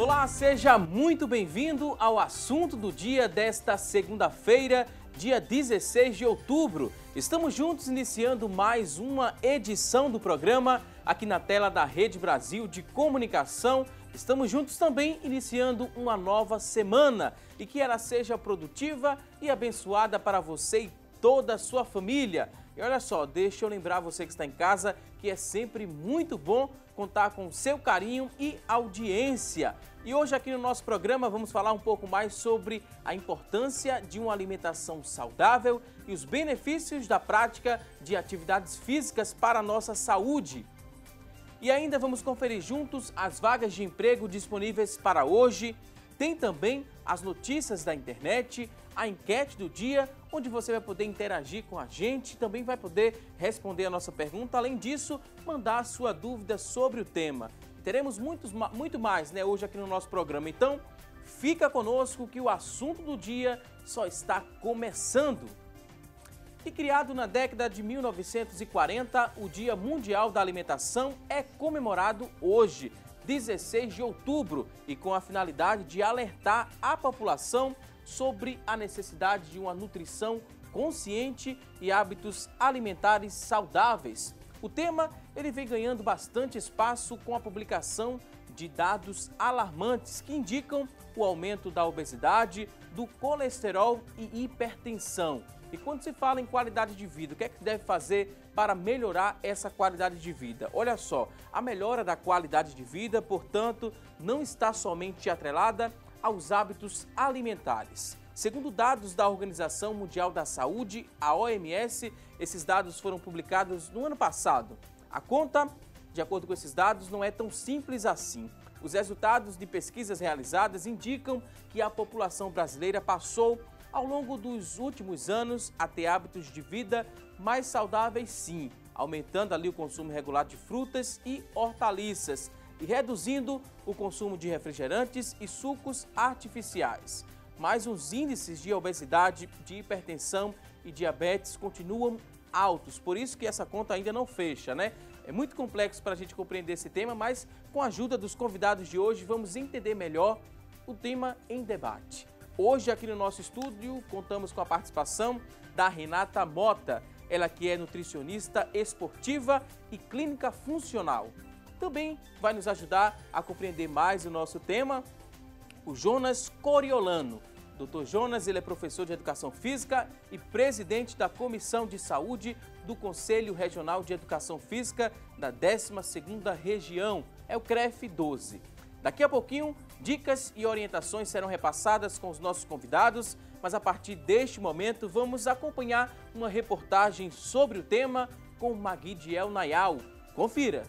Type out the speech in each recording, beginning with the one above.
Olá, seja muito bem-vindo ao assunto do dia desta segunda-feira, dia 16 de outubro. Estamos juntos iniciando mais uma edição do programa aqui na tela da Rede Brasil de Comunicação. Estamos juntos também iniciando uma nova semana e que ela seja produtiva e abençoada para você e toda a sua família. E olha só, deixa eu lembrar você que está em casa que é sempre muito bom contar com o seu carinho e audiência. E hoje aqui no nosso programa vamos falar um pouco mais sobre a importância de uma alimentação saudável e os benefícios da prática de atividades físicas para a nossa saúde. E ainda vamos conferir juntos as vagas de emprego disponíveis para hoje. Tem também as notícias da internet, a enquete do dia, onde você vai poder interagir com a gente, também vai poder responder a nossa pergunta. Além disso, mandar a sua dúvida sobre o tema. Teremos muito mais, hoje aqui no nosso programa. Então, fica conosco que o assunto do dia só está começando. E criado na década de 1940, o Dia Mundial da Alimentação é comemorado hoje, 16 de outubro, e com a finalidade de alertar a população sobre a necessidade de uma nutrição consciente e hábitos alimentares saudáveis. O tema ele vem ganhando bastante espaço com a publicação de dados alarmantes que indicam o aumento da obesidade, do colesterol e hipertensão. E quando se fala em qualidade de vida, o que é que deve fazer para melhorar essa qualidade de vida? Olha só, a melhora da qualidade de vida, portanto, não está somente atrelada aos hábitos alimentares. Segundo dados da Organização Mundial da Saúde, a OMS, esses dados foram publicados no ano passado. A conta, de acordo com esses dados, não é tão simples assim. Os resultados de pesquisas realizadas indicam que a população brasileira passou, ao longo dos últimos anos, a ter hábitos de vida mais saudáveis sim, aumentando ali o consumo regular de frutas e hortaliças e reduzindo o consumo de refrigerantes e sucos artificiais. Mas os índices de obesidade, de hipertensão e diabetes continuam altos, por isso que essa conta ainda não fecha, É muito complexo para a gente compreender esse tema, mas com a ajuda dos convidados de hoje vamos entender melhor o tema em debate. Hoje aqui no nosso estúdio contamos com a participação da Renata Mota, ela que é nutricionista esportiva e clínica funcional. Também vai nos ajudar a compreender mais o nosso tema o Jonas Coriolano. Dr. Jonas, ele é professor de Educação Física e presidente da Comissão de Saúde do Conselho Regional de Educação Física da 12ª Região, é o CREF 12. Daqui a pouquinho, dicas e orientações serão repassadas com os nossos convidados, mas a partir deste momento vamos acompanhar uma reportagem sobre o tema com Maguidiel Nayal. Confira!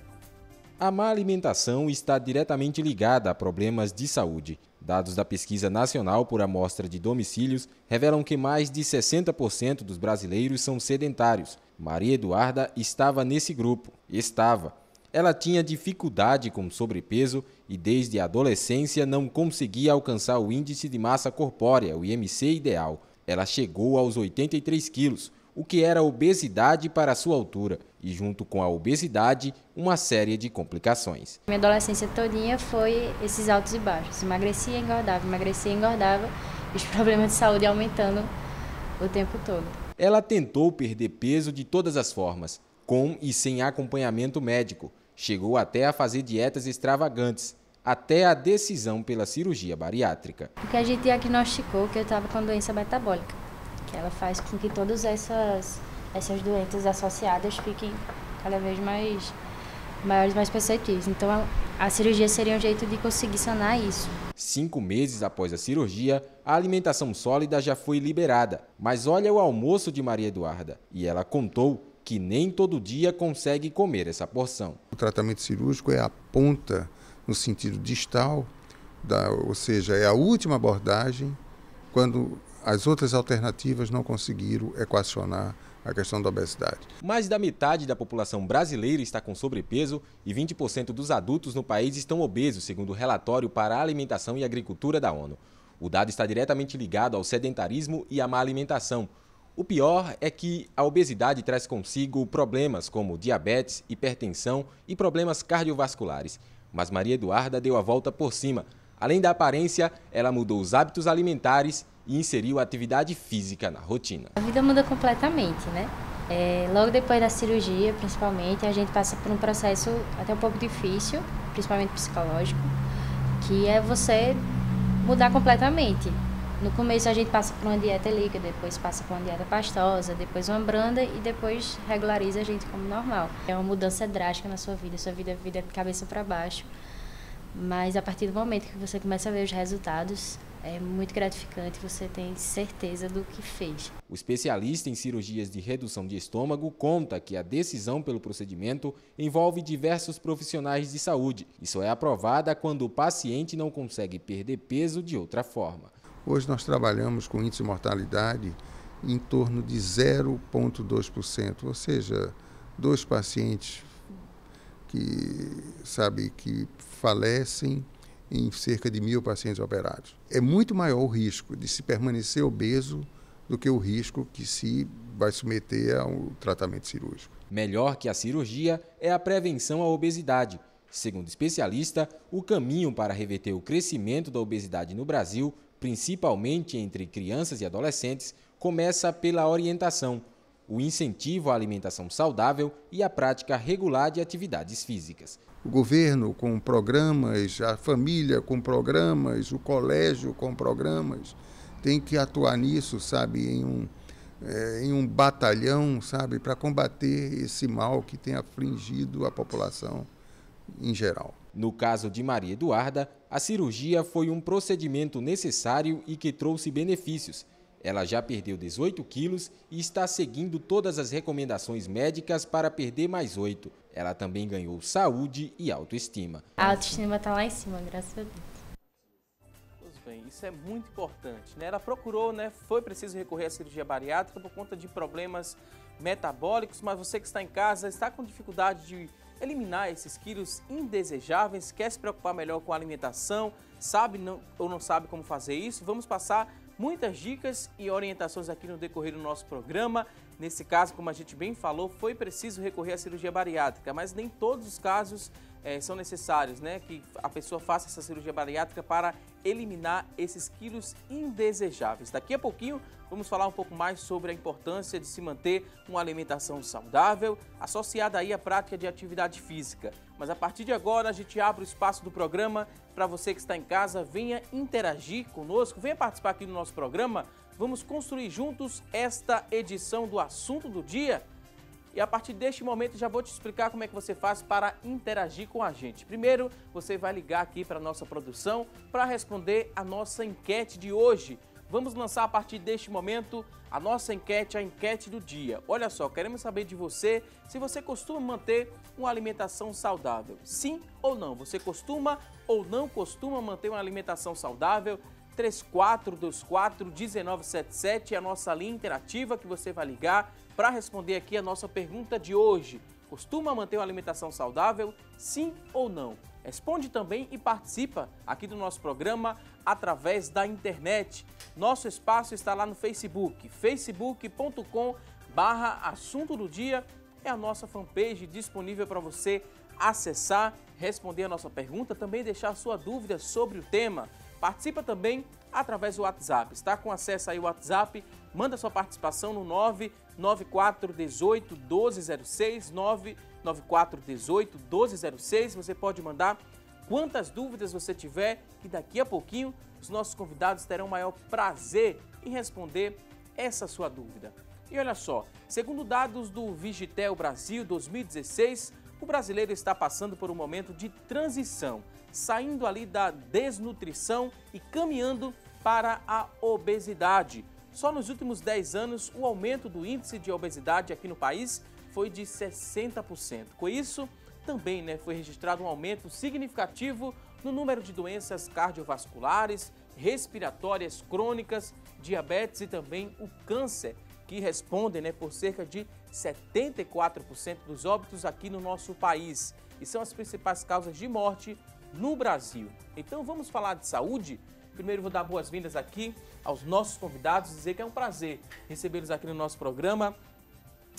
A má alimentação está diretamente ligada a problemas de saúde. Dados da Pesquisa Nacional por Amostra de Domicílios revelam que mais de 60% dos brasileiros são sedentários. Maria Eduarda estava nesse grupo. Ela tinha dificuldade com sobrepeso e desde a adolescência não conseguia alcançar o índice de massa corpórea, o IMC ideal. Ela chegou aos 83 quilos, o que era obesidade para a sua altura, e junto com a obesidade, uma série de complicações. Minha adolescência todinha foi esses altos e baixos, emagrecia e engordava, e os problemas de saúde aumentando o tempo todo. Ela tentou perder peso de todas as formas, com e sem acompanhamento médico. Chegou até a fazer dietas extravagantes, até a decisão pela cirurgia bariátrica. Porque a gente diagnosticou que eu estava com doença metabólica, que ela faz com que todas essas doenças associadas fiquem cada vez mais maiores, mais perceptíveis. Então a cirurgia seria um jeito de conseguir sanar isso. 5 meses após a cirurgia, a alimentação sólida já foi liberada. Mas olha o almoço de Maria Eduarda, e ela contou que nem todo dia consegue comer essa porção. O tratamento cirúrgico é a ponta no sentido distal, ou seja, é a última abordagem quando as outras alternativas não conseguiram equacionar a questão da obesidade. Mais da metade da população brasileira está com sobrepeso e 20% dos adultos no país estão obesos, segundo o relatório para a Alimentação e Agricultura da ONU. O dado está diretamente ligado ao sedentarismo e à má alimentação. O pior é que a obesidade traz consigo problemas como diabetes, hipertensão e problemas cardiovasculares. Mas Maria Eduarda deu a volta por cima. Além da aparência, ela mudou os hábitos alimentares e inseriu a atividade física na rotina. A vida muda completamente, né? Logo depois da cirurgia, principalmente, a gente passa por um processo até um pouco difícil, principalmente psicológico, que é você mudar completamente. No começo a gente passa por uma dieta líquida, depois passa por uma dieta pastosa, depois uma branda e depois regulariza a gente como normal. É uma mudança drástica na sua vida vira de cabeça para baixo. Mas a partir do momento que você começa a ver os resultados, é muito gratificante, você tem certeza do que fez. O especialista em cirurgias de redução de estômago conta que a decisão pelo procedimento envolve diversos profissionais de saúde e só é aprovada quando o paciente não consegue perder peso de outra forma. Hoje nós trabalhamos com índice de mortalidade em torno de 0,2%, ou seja, 2 pacientes que falecem em cerca de 1.000 pacientes operados. É muito maior o risco de se permanecer obeso do que o risco que se vai submeter ao tratamento cirúrgico. Melhor que a cirurgia é a prevenção à obesidade. Segundo o especialista, o caminho para reverter o crescimento da obesidade no Brasil, principalmente entre crianças e adolescentes, começa pela orientação, o incentivo à alimentação saudável e a prática regular de atividades físicas. O governo com programas, a família com programas, o colégio com programas, tem que atuar nisso, sabe, em um batalhão, sabe, para combater esse mal que tem afligido a população em geral. No caso de Maria Eduarda, a cirurgia foi um procedimento necessário e que trouxe benefícios. Ela já perdeu 18 quilos e está seguindo todas as recomendações médicas para perder mais 8. Ela também ganhou saúde e autoestima. A autoestima está lá em cima, graças a Deus. Pois bem, isso é muito importante, né? Ela procurou, né? Foi preciso recorrer à cirurgia bariátrica por conta de problemas metabólicos, mas você que está em casa está com dificuldade de eliminar esses quilos indesejáveis, quer se preocupar melhor com a alimentação, sabe ou não sabe como fazer isso? Vamos passar muitas dicas e orientações aqui no decorrer do nosso programa. Nesse caso, como a gente bem falou, foi preciso recorrer à cirurgia bariátrica, mas nem todos os casos são necessários, né? Que a pessoa faça essa cirurgia bariátrica para eliminar esses quilos indesejáveis. Daqui a pouquinho vamos falar um pouco mais sobre a importância de se manter uma alimentação saudável, associada aí à prática de atividade física. Mas a partir de agora a gente abre o espaço do programa para você que está em casa, venha interagir conosco, venha participar aqui do nosso programa. Vamos construir juntos esta edição do Assunto do Dia. E a partir deste momento já vou te explicar como é que você faz para interagir com a gente. Primeiro, você vai ligar aqui para a nossa produção para responder a nossa enquete de hoje. Vamos lançar a partir deste momento a nossa enquete, a enquete do dia. Olha só, queremos saber de você se você costuma manter uma alimentação saudável. Sim ou não? Você costuma ou não costuma manter uma alimentação saudável? 3424-1977 é a nossa linha interativa que você vai ligar para responder aqui a nossa pergunta de hoje. Costuma manter uma alimentação saudável? Sim ou não? Responde também e participa aqui do nosso programa através da internet. Nosso espaço está lá no Facebook, facebook.com/assunto do dia. É a nossa fanpage disponível para você acessar, responder a nossa pergunta, também deixar sua dúvida sobre o tema. Participa também através do WhatsApp. Está com acesso aí ao WhatsApp? Manda sua participação no 99418-1206, 99418-1206. Você pode mandar quantas dúvidas você tiver e daqui a pouquinho os nossos convidados terão o maior prazer em responder essa sua dúvida. E olha só, segundo dados do Vigitel Brasil 2016, o brasileiro está passando por um momento de transição, saindo ali da desnutrição e caminhando para a obesidade. Só nos últimos 10 anos, o aumento do índice de obesidade aqui no país foi de 60%. Com isso, também foi registrado um aumento significativo no número de doenças cardiovasculares, respiratórias crônicas, diabetes e também o câncer, que respondem por cerca de 74% dos óbitos aqui no nosso país. E são as principais causas de morte no Brasil. Então vamos falar de saúde? Primeiro vou dar boas-vindas aqui aos nossos convidados, dizer que é um prazer recebê-los aqui no nosso programa.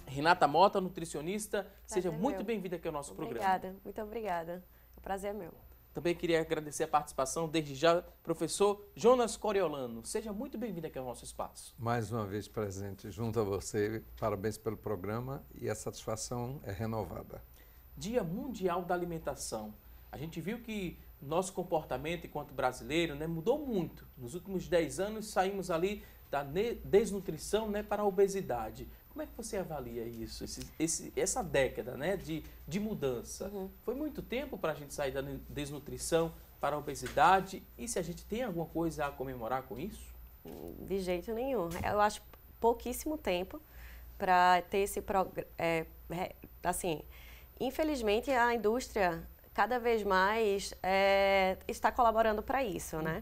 Renata Mota, nutricionista, seja muito bem-vinda aqui ao nosso programa. Obrigada, muito obrigada. O prazer é meu. Também queria agradecer a participação, desde já, professor Jonas Coriolano. Seja muito bem-vindo aqui ao nosso espaço. Mais uma vez presente junto a você. Parabéns pelo programa e a satisfação é renovada. Dia Mundial da Alimentação. A gente viu que nosso comportamento enquanto brasileiro, né, mudou muito. Nos últimos 10 anos saímos ali da desnutrição, né, para a obesidade. Como é que você avalia isso, essa década, né, de mudança? Foi muito tempo para a gente sair da desnutrição para a obesidade? E se a gente tem alguma coisa a comemorar com isso? De jeito nenhum. Eu acho pouquíssimo tempo para ter esse programa. Assim, infelizmente, a indústria cada vez mais está colaborando para isso, né?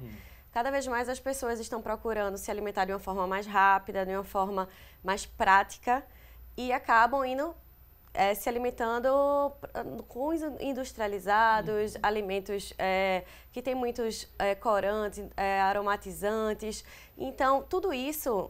Cada vez mais as pessoas estão procurando se alimentar de uma forma mais rápida, de uma forma mais prática e acabam indo se alimentando com industrializados, alimentos que têm muitos corantes, aromatizantes. Então, tudo isso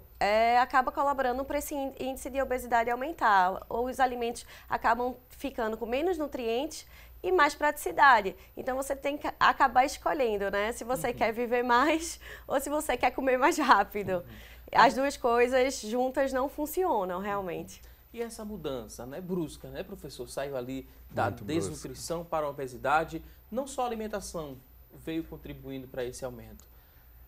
acaba colaborando para esse índice de obesidade aumentar. Ou os alimentos acabam ficando com menos nutrientes e mais praticidade. Então, você tem que acabar escolhendo, né? Se você quer viver mais ou se você quer comer mais rápido. As duas coisas juntas não funcionam, realmente. E essa mudança, né, brusca, né, professor? Saiu ali da desnutrição para a obesidade. Não só a alimentação veio contribuindo para esse aumento.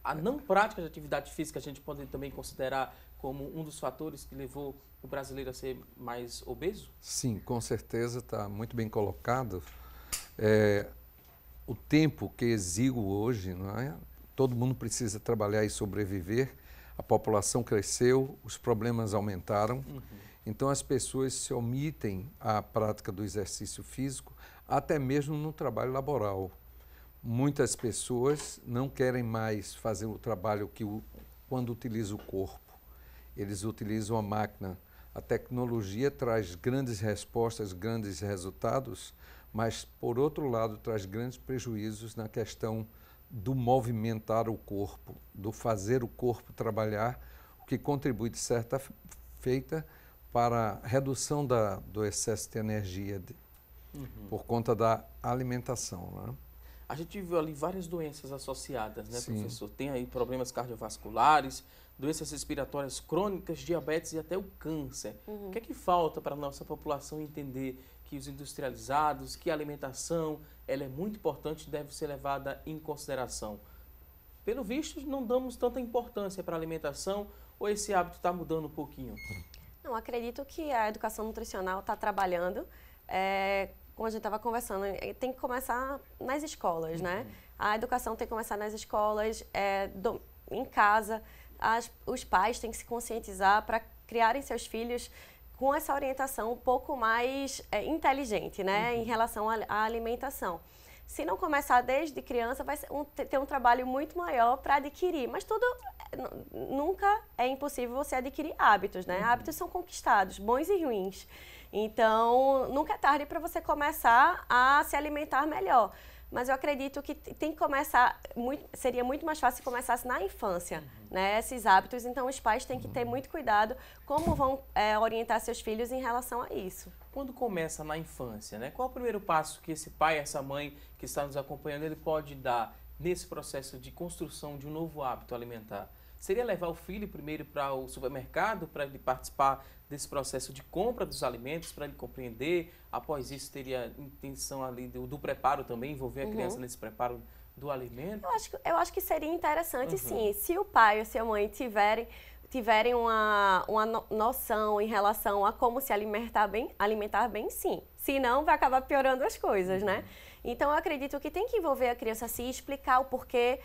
A não prática de atividade física a gente pode também considerar como um dos fatores que levou o brasileiro a ser mais obeso? Sim, com certeza, está muito bem colocado. O tempo que é exíguo hoje, não é? Todo mundo precisa trabalhar e sobreviver. A população cresceu, os problemas aumentaram. Então, as pessoas se omitem a prática do exercício físico, até mesmo no trabalho laboral. Muitas pessoas não querem mais fazer o trabalho quando utilizam o corpo. Eles utilizam a máquina. A tecnologia traz grandes respostas, grandes resultados, mas, por outro lado, traz grandes prejuízos na questão do movimentar o corpo, do fazer o corpo trabalhar, o que contribui, de certa feita, para a redução do excesso de energia por conta da alimentação, né? A gente viu ali várias doenças associadas, né, Sim. professor? Tem aí problemas cardiovasculares, doenças respiratórias crônicas, diabetes e até o câncer. O que é que falta para a nossa população entender que os industrializados, que a alimentação, ela é muito importante e deve ser levada em consideração? Pelo visto, não damos tanta importância para a alimentação ou esse hábito está mudando um pouquinho? Não, acredito que a educação nutricional está trabalhando. Como a gente estava conversando, tem que começar nas escolas, né? A educação tem que começar nas escolas, em casa. Os pais têm que se conscientizar para criarem seus filhos com essa orientação um pouco mais inteligente, né? Em relação à alimentação. Se não começar desde criança, vai ter um trabalho muito maior para adquirir. Mas nunca é impossível você adquirir hábitos, né? Hábitos são conquistados, bons e ruins. Então, nunca é tarde para você começar a se alimentar melhor. Mas eu acredito que tem que começar, seria muito mais fácil se começasse na infância, né? Esses hábitos. Então, os pais têm que ter muito cuidado como vão orientar seus filhos em relação a isso. Quando começa na infância, né? Qual é o primeiro passo que esse pai, essa mãe que está nos acompanhando, ele pode dar nesse processo de construção de um novo hábito alimentar? Seria levar o filho primeiro para o supermercado, para ele participar desse processo de compra dos alimentos, para ele compreender? Após isso, teria intenção ali do preparo também, envolver a criança nesse preparo do alimento? Eu acho que seria interessante, sim. Se o pai ou se a mãe tiverem uma noção em relação a como se alimentar bem, sim. Se não, vai acabar piorando as coisas, né? Então, eu acredito que tem que envolver a criança assim, explicar o porquê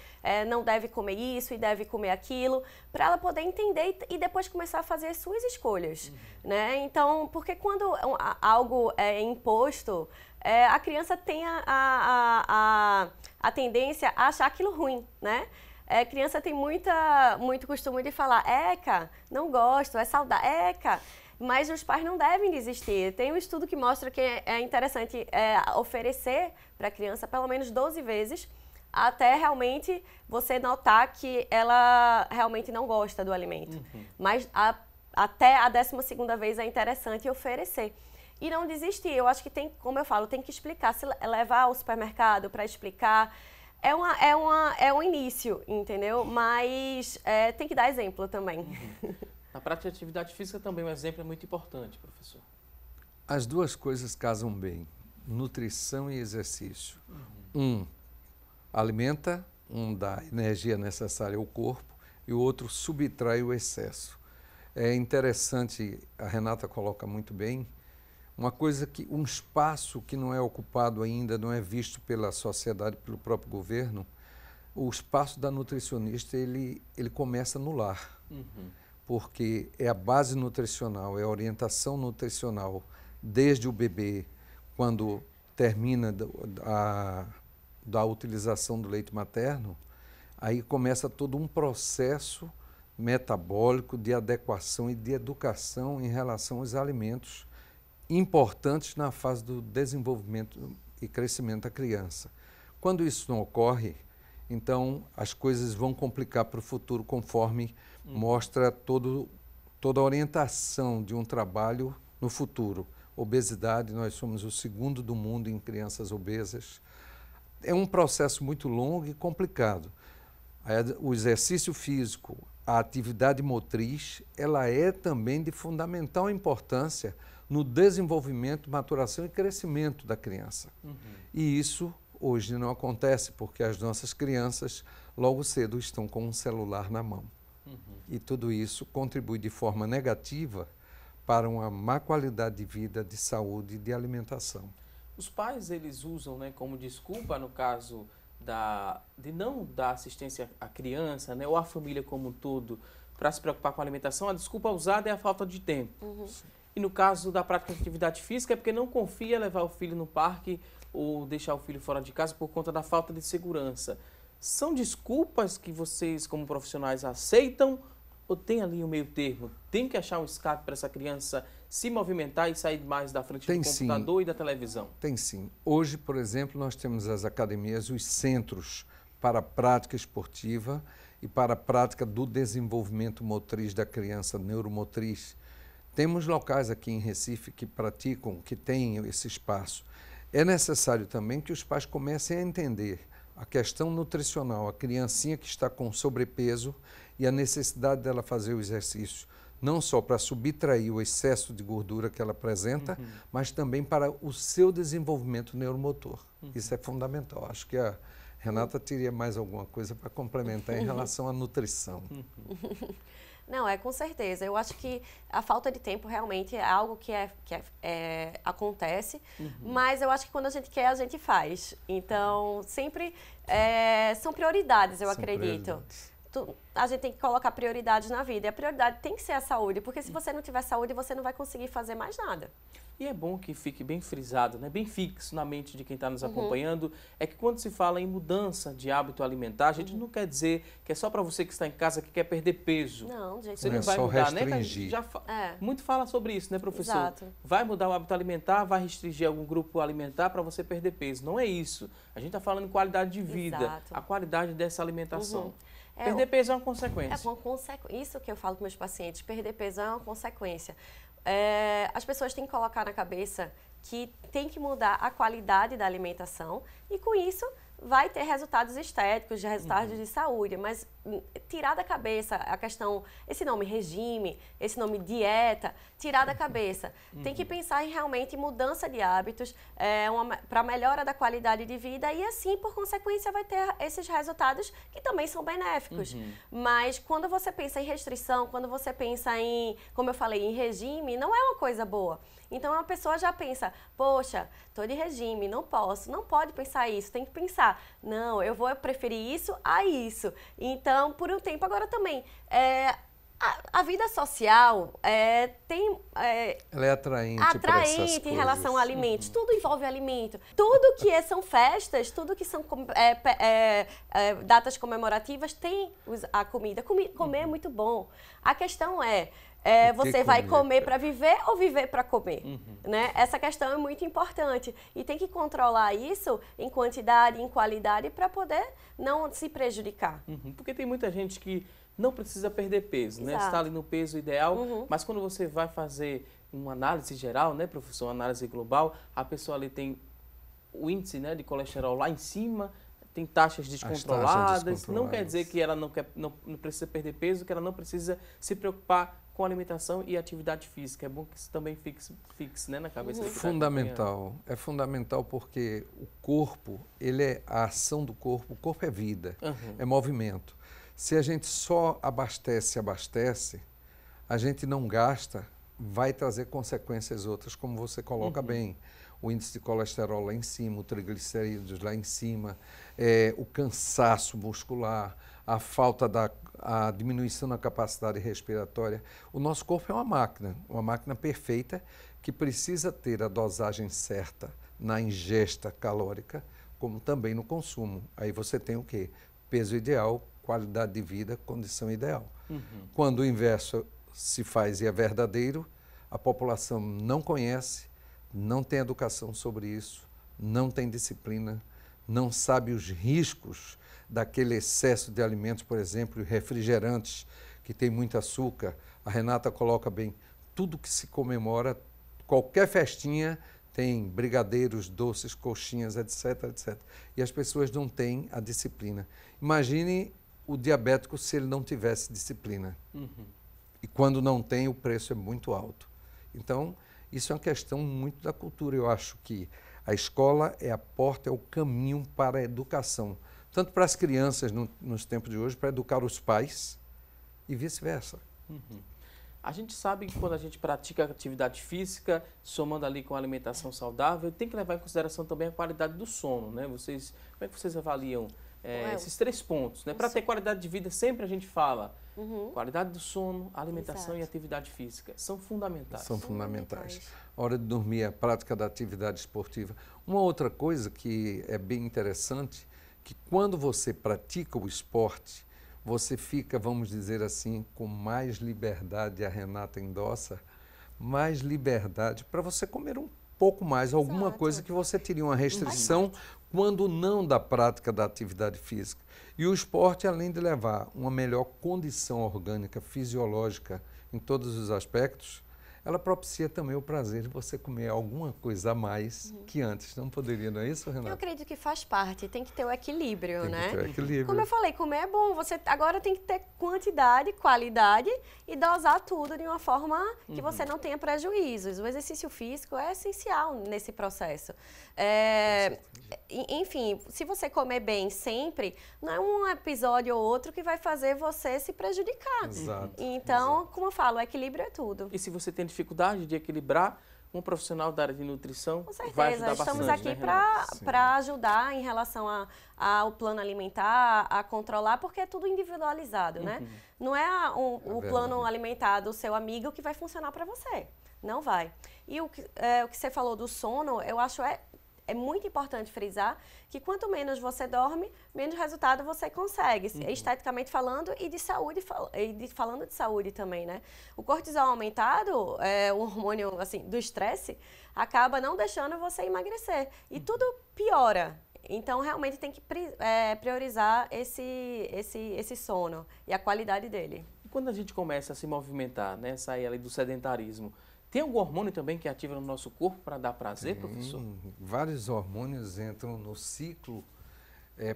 não deve comer isso e deve comer aquilo, para ela poder entender e depois começar a fazer as suas escolhas, né? Então, porque quando algo é imposto, a criança tem a tendência a achar aquilo ruim, né? Criança tem muito costume de falar, Eca, não gosto, é saudável, Eca. Mas os pais não devem desistir. Tem um estudo que mostra que é interessante oferecer para a criança pelo menos 12 vezes até realmente você notar que ela realmente não gosta do alimento. Mas até a 12ª vez é interessante oferecer. e não desistir. Eu acho que tem, como eu falo, tem que explicar, se levar ao supermercado para explicar, é um início, entendeu? Mas tem que dar exemplo também. Na prática de atividade física também, um exemplo é muito importante, professor. As duas coisas casam bem, nutrição e exercício. Um alimenta, um dá energia necessária ao corpo e o outro subtrai o excesso. É interessante, a Renata coloca muito bem, um espaço que não é ocupado ainda, não é visto pela sociedade, pelo próprio governo, o espaço da nutricionista, ele começa no lar, porque é a base nutricional, é a orientação nutricional, desde o bebê, quando termina da utilização do leite materno, aí começa todo um processo metabólico de adequação e de educação em relação aos alimentos importantes na fase do desenvolvimento e crescimento da criança. Quando isso não ocorre, então as coisas vão complicar para o futuro, conforme mostra toda a orientação de um trabalho no futuro. Obesidade, nós somos o segundo do mundo em crianças obesas. É um processo muito longo e complicado. O exercício físico, a atividade motriz, ela é também de fundamental importância no desenvolvimento, maturação e crescimento da criança. E isso hoje não acontece porque as nossas crianças logo cedo estão com um celular na mão. E tudo isso contribui de forma negativa para uma má qualidade de vida, de saúde e de alimentação. Os pais, eles usam, né, como desculpa, no caso de não dar assistência à criança, né, ou à família como um todo, para se preocupar com a alimentação, a desculpa usada é a falta de tempo. E no caso da prática de atividade física é porque não confia levar o filho no parque ou deixar o filho fora de casa por conta da falta de segurança. São desculpas que vocês, como profissionais, aceitam ou tem ali um meio termo? Tem que achar um escape para essa criança se movimentar e sair mais da frente do computador e da televisão? Tem sim. Hoje, por exemplo, nós temos as academias, os centros para a prática esportiva e para a prática do desenvolvimento motriz da criança, neuromotriz. Temos locais aqui em Recife que praticam, que têm esse espaço. É necessário também que os pais comecem a entender a questão nutricional, a criancinha que está com sobrepeso e a necessidade dela fazer o exercício, não só para subtrair o excesso de gordura que ela apresenta, mas também para o seu desenvolvimento neuromotor. Isso é fundamental. Acho que a Renata teria mais alguma coisa para complementar em relação à nutrição. Não, com certeza. Eu acho que a falta de tempo realmente é algo que acontece, mas eu acho que quando a gente quer, a gente faz. Então, sempre são prioridades, eu acredito. A gente tem que colocar prioridades na vida. E a prioridade tem que ser a saúde, porque se você não tiver saúde, você não vai conseguir fazer mais nada. E é bom que fique bem frisado, né? Bem fixo na mente de quem está nos acompanhando, é que quando se fala em mudança de hábito alimentar, a gente não quer dizer que é só para você que está em casa que quer perder peso. Não, de jeito você nenhum. não vai mudar, né? Restringir. Muito fala sobre isso, né, professor? Exato. Vai mudar o hábito alimentar, vai restringir algum grupo alimentar para você perder peso. Não é isso. A gente está falando em qualidade de vida, Exato. a qualidade dessa alimentação. Perder peso é uma consequência. É uma consequência. Isso que eu falo com meus pacientes, perder peso é uma consequência. As pessoas têm que colocar na cabeça que tem que mudar a qualidade da alimentação e com isso vai ter resultados estéticos, resultados de saúde, mas tirar da cabeça a questão, esse nome regime, esse nome dieta, tirar da cabeça. Tem que pensar em realmente mudança de hábitos para melhora da qualidade de vida e assim, por consequência, vai ter esses resultados que também são benéficos. Mas quando você pensa em restrição, quando você pensa em, como eu falei, em regime, não é uma coisa boa. Então, a pessoa já pensa, poxa, estou de regime, não posso, não pode pensar isso, tem que pensar, não, eu vou preferir isso a isso. Então, por um tempo, agora também, a vida social ela é atraente em relação a alimentos, tudo envolve alimento. Tudo que são festas, tudo que são datas comemorativas tem a comida. Comer é muito bom. A questão você vai comer para viver ou viver para comer? Né? Essa questão é muito importante e tem que controlar isso em quantidade, em qualidade para poder não se prejudicar. Porque tem muita gente que não precisa perder peso, né? Exato. Está ali no peso ideal, mas quando você vai fazer uma análise geral, né, professor, uma análise global, a pessoa ali tem o índice, né, de colesterol lá em cima, tem taxas descontroladas, não quer dizer que ela não precisa perder peso, que ela não precisa se preocupar com alimentação e atividade física. É bom que isso também fixe, né, na cabeça. Fundamental. É fundamental porque o corpo, ele é a ação do corpo. O corpo é vida, é movimento. Se a gente só abastece, a gente não gasta, vai trazer consequências outras, como você coloca bem. O índice de colesterol lá em cima, o triglicerídeos lá em cima, o cansaço muscular, a falta a diminuição na capacidade respiratória. O nosso corpo é uma máquina perfeita que precisa ter a dosagem certa na ingesta calórica, como também no consumo. Aí você tem o quê? Peso ideal, qualidade de vida, condição ideal. Quando o inverso se faz e é verdadeiro, a população não conhece, não tem educação sobre isso, não tem disciplina, não sabe os riscos daquele excesso de alimentos, por exemplo, refrigerantes, que tem muito açúcar. A Renata coloca bem, tudo que se comemora, qualquer festinha tem brigadeiros, doces, coxinhas, etc, etc. E as pessoas não têm a disciplina. Imagine o diabético se ele não tivesse disciplina. E quando não tem, o preço é muito alto. Então, isso é uma questão muito da cultura. Eu acho que a escola é a porta, é o caminho para a educação. Tanto para as crianças nos tempos de hoje, para educar os pais e vice-versa. A gente sabe que quando a gente pratica atividade física, somando ali com a alimentação saudável, tem que levar em consideração também a qualidade do sono, né? Como é que vocês avaliam esses 3 pontos, né? Para ter qualidade de vida, sempre a gente fala qualidade do sono, alimentação e atividade física. São fundamentais. São fundamentais. A hora de dormir, a prática da atividade esportiva. Uma outra coisa que é bem interessante, que quando você pratica o esporte, você fica, vamos dizer assim, com mais liberdade, a Renata endossa, mais liberdade para você comer um pouco mais, alguma coisa que você teria uma restrição quando não da prática da atividade física. E o esporte, além de levar uma melhor condição orgânica, fisiológica, em todos os aspectos, ela propicia também o prazer de você comer alguma coisa a mais que antes não poderia, não é isso, Renata? Eu acredito que faz parte, tem que ter o equilíbrio, né? Tem que ter o equilíbrio. Como eu falei, comer é bom, você agora tem que ter quantidade, qualidade e dosar tudo de uma forma que você não tenha prejuízos. O exercício físico é essencial nesse processo. Enfim, se você comer bem sempre, não é um episódio ou outro que vai fazer você se prejudicar. Exato. Então, como eu falo, o equilíbrio é tudo. E se você tem dificuldade de equilibrar, um profissional da área de nutrição Com certeza, vai ajudar estamos bastante, aqui né, para ajudar em relação ao plano alimentar, a controlar, porque é tudo individualizado, né? Não é o plano alimentar do seu amigo que vai funcionar para você, não vai. E o que você falou do sono, eu acho é muito importante frisar que quanto menos você dorme, menos resultado você consegue, esteticamente falando e de saúde, falando de saúde também, né? O cortisol aumentado, o hormônio assim, do estresse, acaba não deixando você emagrecer. E tudo piora. Então, realmente tem que priorizar esse sono e a qualidade dele. E quando a gente começa a se movimentar, né, sair ali do sedentarismo, tem algum hormônio também que ativa no nosso corpo para dar prazer, professor? Vários hormônios entram no ciclo,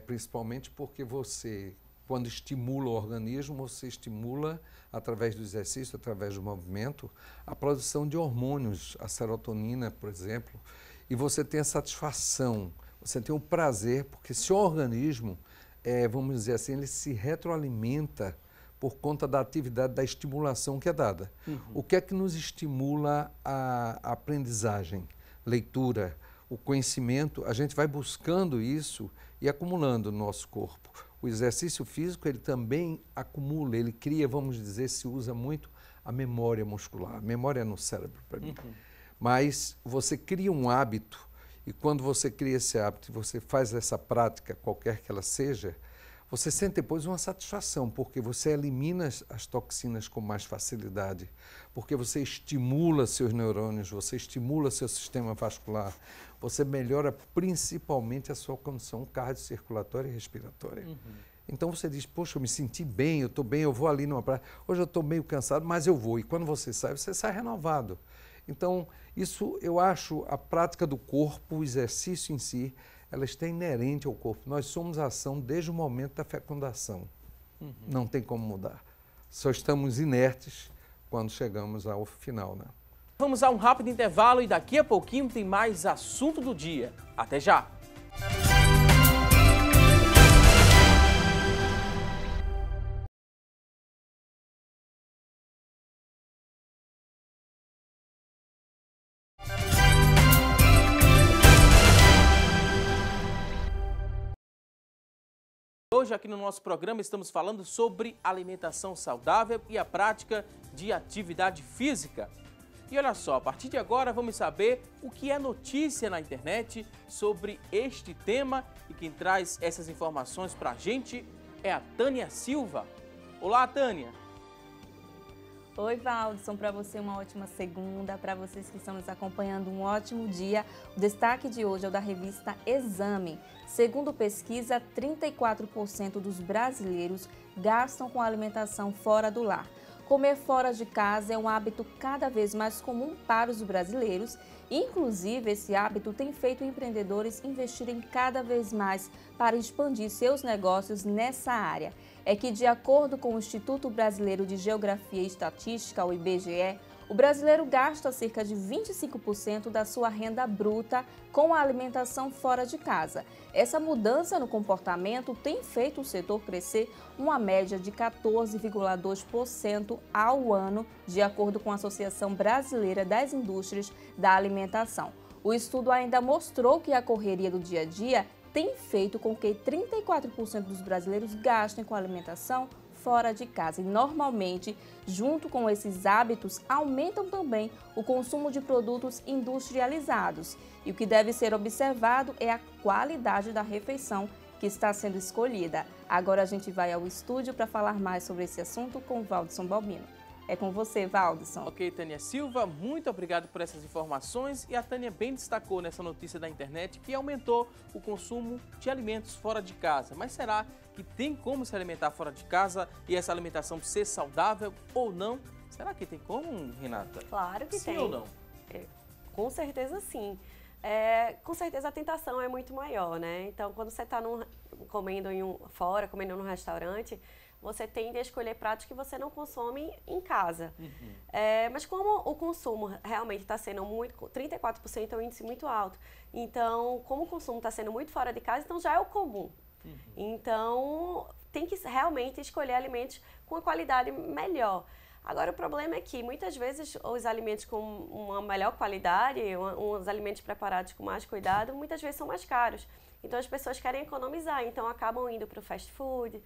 principalmente porque você, quando estimula o organismo, você estimula, através do exercício, através do movimento, a produção de hormônios, a serotonina, por exemplo, e você tem a satisfação, você tem o prazer, porque seu organismo, vamos dizer assim, ele se retroalimenta por conta da atividade, da estimulação que é dada. O que é que nos estimula a aprendizagem? Leitura, o conhecimento, a gente vai buscando isso e acumulando no nosso corpo. O exercício físico, ele também acumula, ele cria, vamos dizer, se usa muito a memória muscular. A memória é no cérebro, para mim. Mas você cria um hábito e quando você cria esse hábito, você faz essa prática, qualquer que ela seja, você sente depois uma satisfação, porque você elimina as toxinas com mais facilidade, porque você estimula seus neurônios, você estimula seu sistema vascular, você melhora principalmente a sua condição cardiocirculatória e respiratória. Então você diz, poxa, eu me senti bem, eu estou bem, eu vou ali numa praia. Hoje eu estou meio cansado, mas eu vou. E quando você sai renovado. Então, isso eu acho, a prática do corpo, o exercício em si, ela está inerente ao corpo. Nós somos ação desde o momento da fecundação. Não tem como mudar. Só estamos inertes quando chegamos ao final, né? Vamos a um rápido intervalo e daqui a pouquinho tem mais assunto do dia. Até já! Hoje aqui no nosso programa estamos falando sobre alimentação saudável e a prática de atividade física. E olha só, a partir de agora vamos saber o que é notícia na internet sobre este tema e quem traz essas informações para a gente é a Tânia Silva. Olá, Tânia! Oi, Valdson, para você uma ótima segunda, para vocês que estão nos acompanhando um ótimo dia. O destaque de hoje é o da revista Exame. Segundo pesquisa, 34% dos brasileiros gastam com alimentação fora do lar. Comer fora de casa é um hábito cada vez mais comum para os brasileiros. Inclusive, esse hábito tem feito empreendedores investirem cada vez mais para expandir seus negócios nessa área. É que, de acordo com o Instituto Brasileiro de Geografia e Estatística, o IBGE, o brasileiro gasta cerca de 25% da sua renda bruta com a alimentação fora de casa. Essa mudança no comportamento tem feito o setor crescer uma média de 14,2% ao ano, de acordo com a Associação Brasileira das Indústrias da Alimentação. O estudo ainda mostrou que a correria do dia a dia tem feito com que 34% dos brasileiros gastem com alimentação fora de casa. E normalmente, junto com esses hábitos, aumentam também o consumo de produtos industrializados. E o que deve ser observado é a qualidade da refeição que está sendo escolhida. Agora a gente vai ao estúdio para falar mais sobre esse assunto com o Valdson Balbino. É com você, Valdson. Ok, Tânia Silva, muito obrigado por essas informações. E a Tânia bem destacou nessa notícia da internet que aumentou o consumo de alimentos fora de casa. Mas será que tem como se alimentar fora de casa e essa alimentação ser saudável ou não? Será que tem como, Renata? Claro que sim tem. Sim ou não? Com certeza sim. Com certeza a tentação é muito maior, né? Então, quando você está comendo fora, comendo num restaurante, você tende a escolher pratos que você não consome em casa. Mas como o consumo realmente está sendo 34% é um índice muito alto. Então, como o consumo está sendo muito fora de casa, então já é o comum. Então, tem que realmente escolher alimentos com uma qualidade melhor. Agora, o problema é que, muitas vezes, os alimentos com uma melhor qualidade, os alimentos preparados com mais cuidado, muitas vezes são mais caros. Então, as pessoas querem economizar, então acabam indo para o fast food,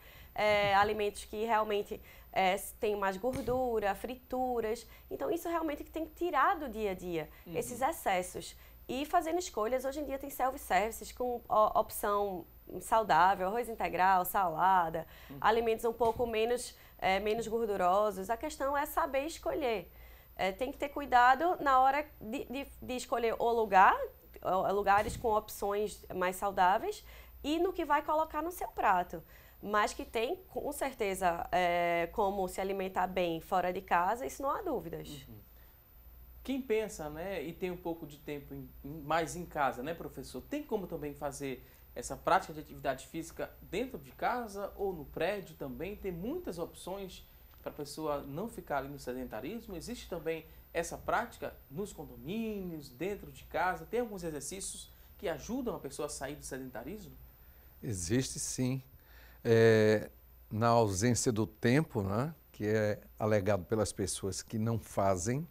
alimentos que realmente têm mais gordura, frituras. Então, isso realmente que tem que tirar do dia a dia, esses excessos. E fazendo escolhas, hoje em dia tem self-services com opção saudável, arroz integral, salada, alimentos um pouco menos gordurosos. A questão é saber escolher. Tem que ter cuidado na hora de escolher o lugar, lugares com opções mais saudáveis e no que vai colocar no seu prato. Mas que tem, com certeza, como se alimentar bem fora de casa, isso não há dúvidas. Quem pensa, né, e tem um pouco de tempo mais em casa, né, professor? Tem como também fazer essa prática de atividade física dentro de casa ou no prédio também? Tem muitas opções para a pessoa não ficar ali no sedentarismo. Existe também essa prática nos condomínios, dentro de casa? Tem alguns exercícios que ajudam a pessoa a sair do sedentarismo? Existe sim. Na ausência do tempo, né, que é alegado pelas pessoas que não fazem,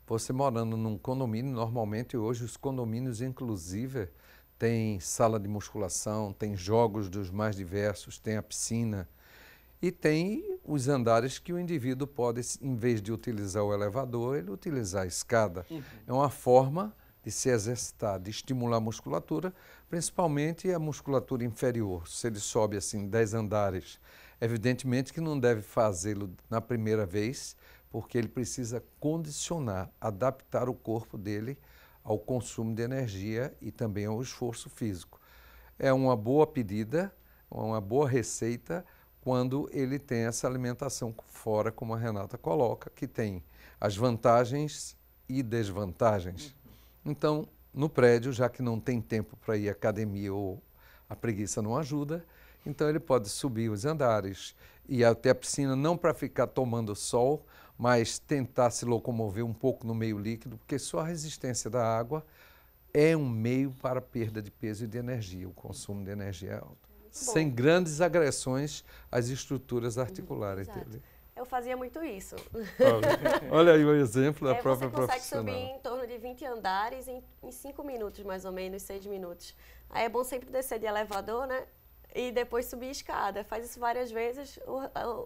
você morando num condomínio, normalmente hoje os condomínios inclusive têm sala de musculação, tem jogos dos mais diversos, tem a piscina e tem os andares que o indivíduo pode, em vez de utilizar o elevador, ele utilizar a escada. É uma forma de se exercitar, de estimular a musculatura, principalmente a musculatura inferior. Se ele sobe assim 10 andares, evidentemente que não deve fazê-lo na primeira vez, porque ele precisa condicionar, adaptar o corpo dele ao consumo de energia e também ao esforço físico. É uma boa pedida, uma boa receita quando ele tem essa alimentação fora, como a Renata coloca, que tem as vantagens e desvantagens. Então, no prédio, já que não tem tempo para ir à academia ou a preguiça não ajuda, então ele pode subir os andares e até a piscina, não para ficar tomando sol, mas tentar se locomover um pouco no meio líquido, porque só a resistência da água é um meio para a perda de peso e de energia, o consumo de energia é alto. Sem grandes agressões às estruturas articulares dele. Eu fazia muito isso. Olha aí o exemplo da própria profissional. Você profissional. consegue subir em torno de 20 andares em 5 minutos, mais ou menos, 6 minutos. Aí é bom sempre descer de elevador, né? E depois subir a escada. Faz isso várias vezes,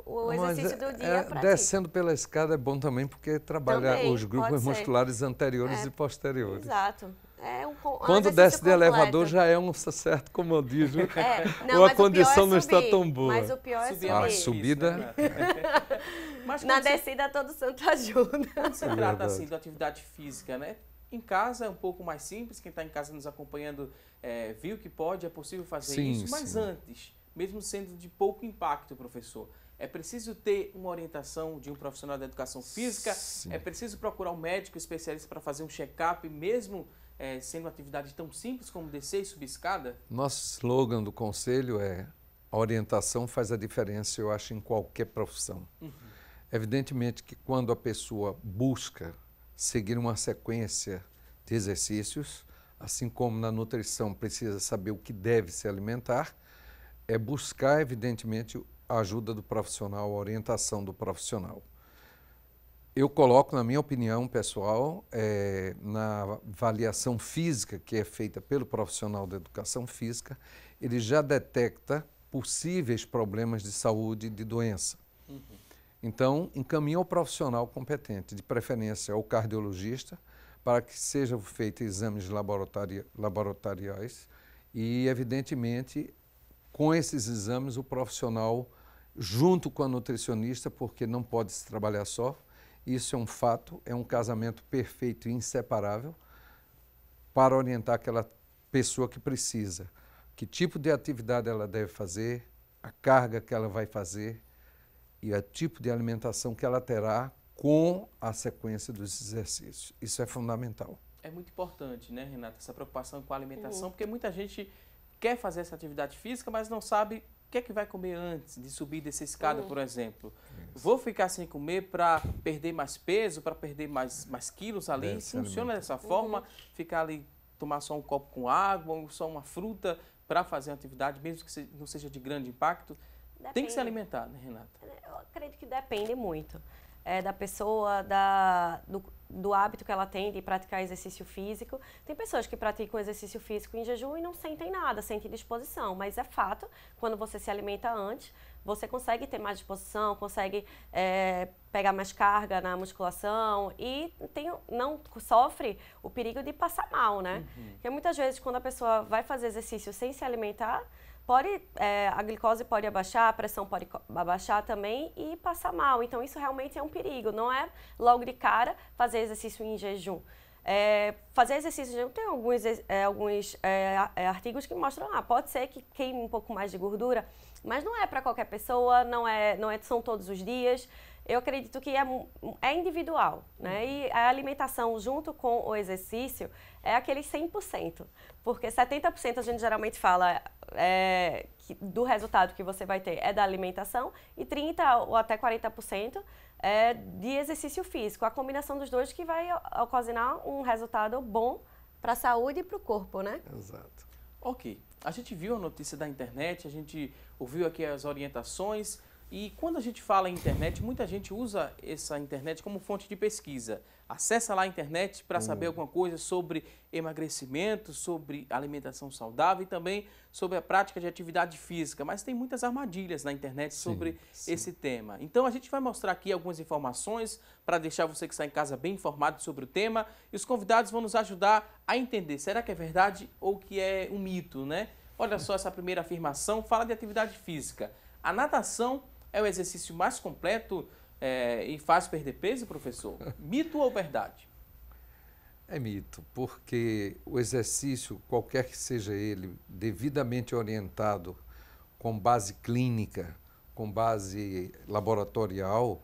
o exercício do dia para descendo pela escada é bom também, porque trabalha também, os grupos musculares anteriores e posteriores. Exato. Quando desce de elevador já é um certo comodismo. Ou a condição não está tão boa. Mas o pior é subir. A subida. Mas na descida todo santo ajuda. Quando se trata assim de atividade física, né? Em casa é um pouco mais simples, quem está em casa nos acompanhando viu que é possível fazer isso, mas antes, mesmo sendo de pouco impacto, professor, é preciso ter uma orientação de um profissional da educação física, é preciso procurar um médico especialista para fazer um check-up, mesmo sendo uma atividade tão simples como descer e subir escada? Nosso slogan do conselho é: a orientação faz a diferença, eu acho, em qualquer profissão. Evidentemente que quando a pessoa busca seguir uma sequência de exercícios, assim como na nutrição precisa saber o que deve se alimentar, é buscar, evidentemente, a ajuda do profissional, a orientação do profissional. Eu coloco, na minha opinião pessoal, na avaliação física que é feita pelo profissional da educação física, ele já detecta possíveis problemas de saúde e de doença. Então, encaminha ao profissional competente, de preferência ao cardiologista, para que sejam feitos exames laboratoriais e, evidentemente, com esses exames, o profissional, junto com a nutricionista, porque não pode se trabalhar só, isso é um fato, é um casamento perfeito e inseparável para orientar aquela pessoa que precisa. Que tipo de atividade ela deve fazer, a carga que ela vai fazer e o tipo de alimentação que ela terá com a sequência dos exercícios. Isso é fundamental. É muito importante, né, Renata, essa preocupação com a alimentação, porque muita gente quer fazer essa atividade física, mas não sabe o que é que vai comer antes de subir dessa escada, por exemplo. Vou ficar sem comer para perder mais peso, para perder mais quilos ali? Funciona dessa forma? Ficar ali, tomar só um copo com água, ou só uma fruta para fazer uma atividade, mesmo que não seja de grande impacto? Depende. Tem que se alimentar, né, Renata? Eu acredito que depende muito da pessoa, do hábito que ela tem de praticar exercício físico. Tem pessoas que praticam exercício físico em jejum e não sentem nada, sentem disposição, mas é fato, quando você se alimenta antes, você consegue ter mais disposição, consegue pegar mais carga na musculação e não sofre o perigo de passar mal, né? Porque muitas vezes, quando a pessoa vai fazer exercício sem se alimentar, a glicose pode abaixar, a pressão pode abaixar também e passar mal. Então, isso realmente é um perigo. Não é logo de cara fazer exercício em jejum. Fazer exercício em jejum, tem alguns artigos que mostram, pode ser que queime um pouco mais de gordura, mas não é para qualquer pessoa, são todos os dias. Eu acredito que é individual, né? E a alimentação junto com o exercício é aquele 100%, porque 70% a gente geralmente fala do resultado que você vai ter é da alimentação e 30% ou até 40% é de exercício físico. A combinação dos dois que vai ocasionar um resultado bom para a saúde e para o corpo, né? Exato. Ok. A gente viu a notícia da internet, a gente ouviu aqui as orientações. E quando a gente fala em internet, muita gente usa essa internet como fonte de pesquisa. Acessa lá a internet para saber alguma coisa sobre emagrecimento, sobre alimentação saudável e também sobre a prática de atividade física. Mas tem muitas armadilhas na internet sobre esse tema. Então a gente vai mostrar aqui algumas informações para deixar você que está em casa bem informado sobre o tema. E os convidados vão nos ajudar a entender, será que é verdade ou que é um mito, né? Olha só essa primeira afirmação, fala de atividade física. A natação é o exercício mais completo e faz perder peso, professor? Mito ou verdade? É mito, porque o exercício, qualquer que seja ele, devidamente orientado com base clínica, com base laboratorial,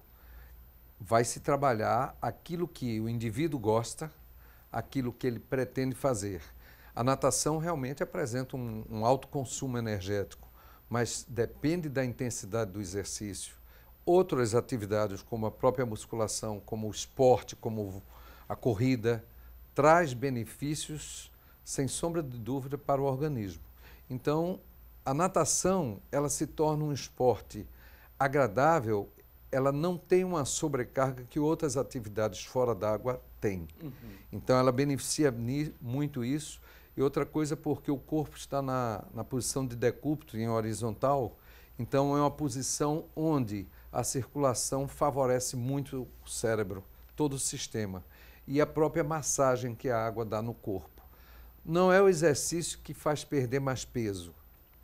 vai se trabalhar aquilo que o indivíduo gosta, aquilo que ele pretende fazer. A natação realmente apresenta um alto consumo energético, mas depende da intensidade do exercício. Outras atividades, como a própria musculação, como o esporte, como a corrida, traz benefícios, sem sombra de dúvida, para o organismo. Então, a natação, ela se torna um esporte agradável, ela não tem uma sobrecarga que outras atividades fora d'água têm. Então, ela beneficia muito isso. E outra coisa, porque o corpo está na posição de decúbito, em horizontal, então é uma posição onde a circulação favorece muito o cérebro, todo o sistema. E a própria massagem que a água dá no corpo. Não é o exercício que faz perder mais peso.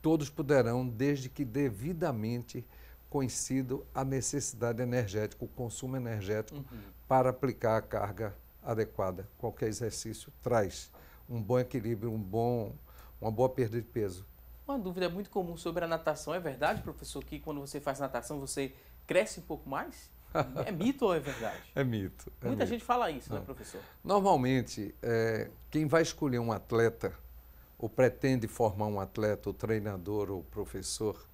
Todos poderão, desde que devidamente coincido a necessidade energética, o consumo energético para aplicar a carga adequada. Qualquer exercício traz um bom equilíbrio, uma boa perda de peso. Uma dúvida muito comum sobre a natação. É verdade, professor, que quando você faz natação você cresce um pouco mais? É mito ou é verdade? É mito. Muita gente fala isso, né, professor? Normalmente, quem vai escolher um atleta, ou pretende formar um atleta, o treinador ou professor,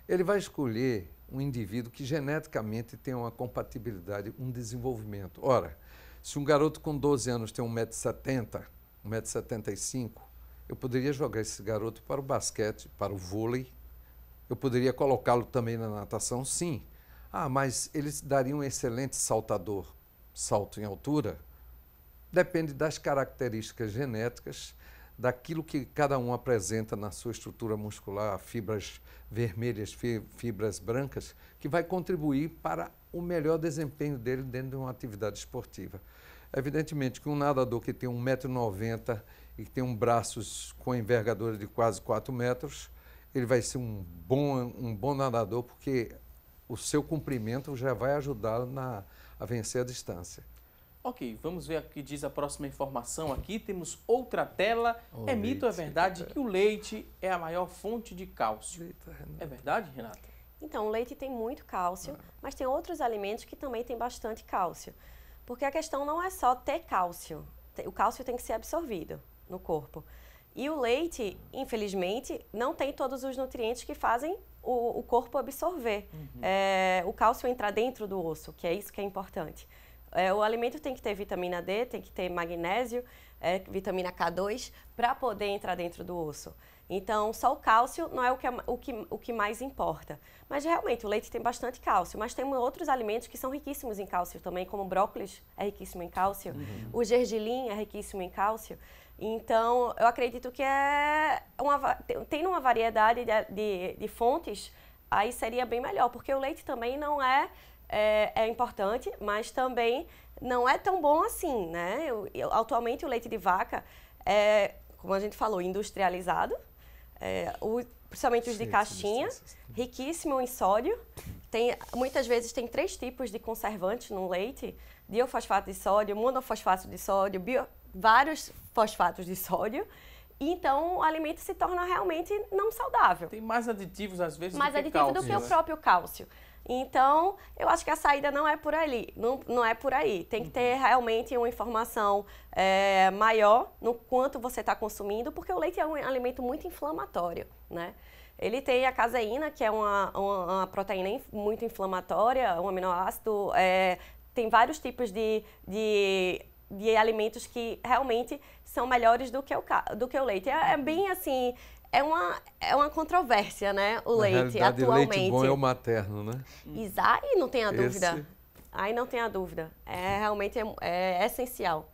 ele vai escolher um indivíduo que geneticamente tem uma compatibilidade, um desenvolvimento. Ora, se um garoto com 12 anos tem 1,70 m, 1,75 m, eu poderia jogar esse garoto para o basquete, para o vôlei, eu poderia colocá-lo também na natação, sim. Ah, mas ele daria um excelente saltador. Salto em altura? Depende das características genéticas, daquilo que cada um apresenta na sua estrutura muscular, fibras vermelhas, fibras brancas, que vai contribuir para o melhor desempenho dele dentro de uma atividade esportiva. Evidentemente que um nadador que tem 1,90 m e que tem braços com envergadura de quase 4 metros, ele vai ser um bom nadador, porque o seu comprimento já vai ajudá-lo a vencer a distância. Ok, vamos ver o que diz a próxima informação aqui. Temos outra tela. É mito ou é verdade que o leite é a maior fonte de cálcio? É verdade, Renata? Então, o leite tem muito cálcio, mas tem outros alimentos que também têm bastante cálcio. Porque a questão não é só ter cálcio. O cálcio tem que ser absorvido no corpo. E o leite, infelizmente, não tem todos os nutrientes que fazem o corpo absorver. O cálcio entrar dentro do osso, que é isso que é importante. O alimento tem que ter vitamina D, tem que ter magnésio, vitamina K2, para poder entrar dentro do osso. Então, só o cálcio não é o que mais importa. Mas, realmente, o leite tem bastante cálcio. Mas tem outros alimentos que são riquíssimos em cálcio também, como o brócolis é riquíssimo em cálcio, o gergelim é riquíssimo em cálcio. Então, eu acredito que tendo uma variedade de fontes, aí seria bem melhor. Porque o leite também não é importante, mas também não é tão bom assim, né? Atualmente, o leite de vaca é, como a gente falou, industrializado, principalmente os de caixinha, riquíssimo em sódio. Muitas vezes tem 3 tipos de conservantes no leite: diofosfato de sódio, monofosfato de sódio, vários fosfatos de sódio. Então, o alimento se torna realmente não saudável. Tem mais aditivos, às vezes, mais aditivo do que o próprio cálcio. Então, eu acho que a saída não é por ali, não é por aí. Tem que ter realmente uma informação maior no quanto você está consumindo, porque o leite é um alimento muito inflamatório, né? Ele tem a caseína, que é uma proteína muito inflamatória, um aminoácido. Tem vários tipos de alimentos que realmente são melhores do que o leite. É bem assim... É uma controvérsia, né, o leite, atualmente. O leite bom é o materno, né? Aí não tem a dúvida. Aí não tem a dúvida. Realmente é essencial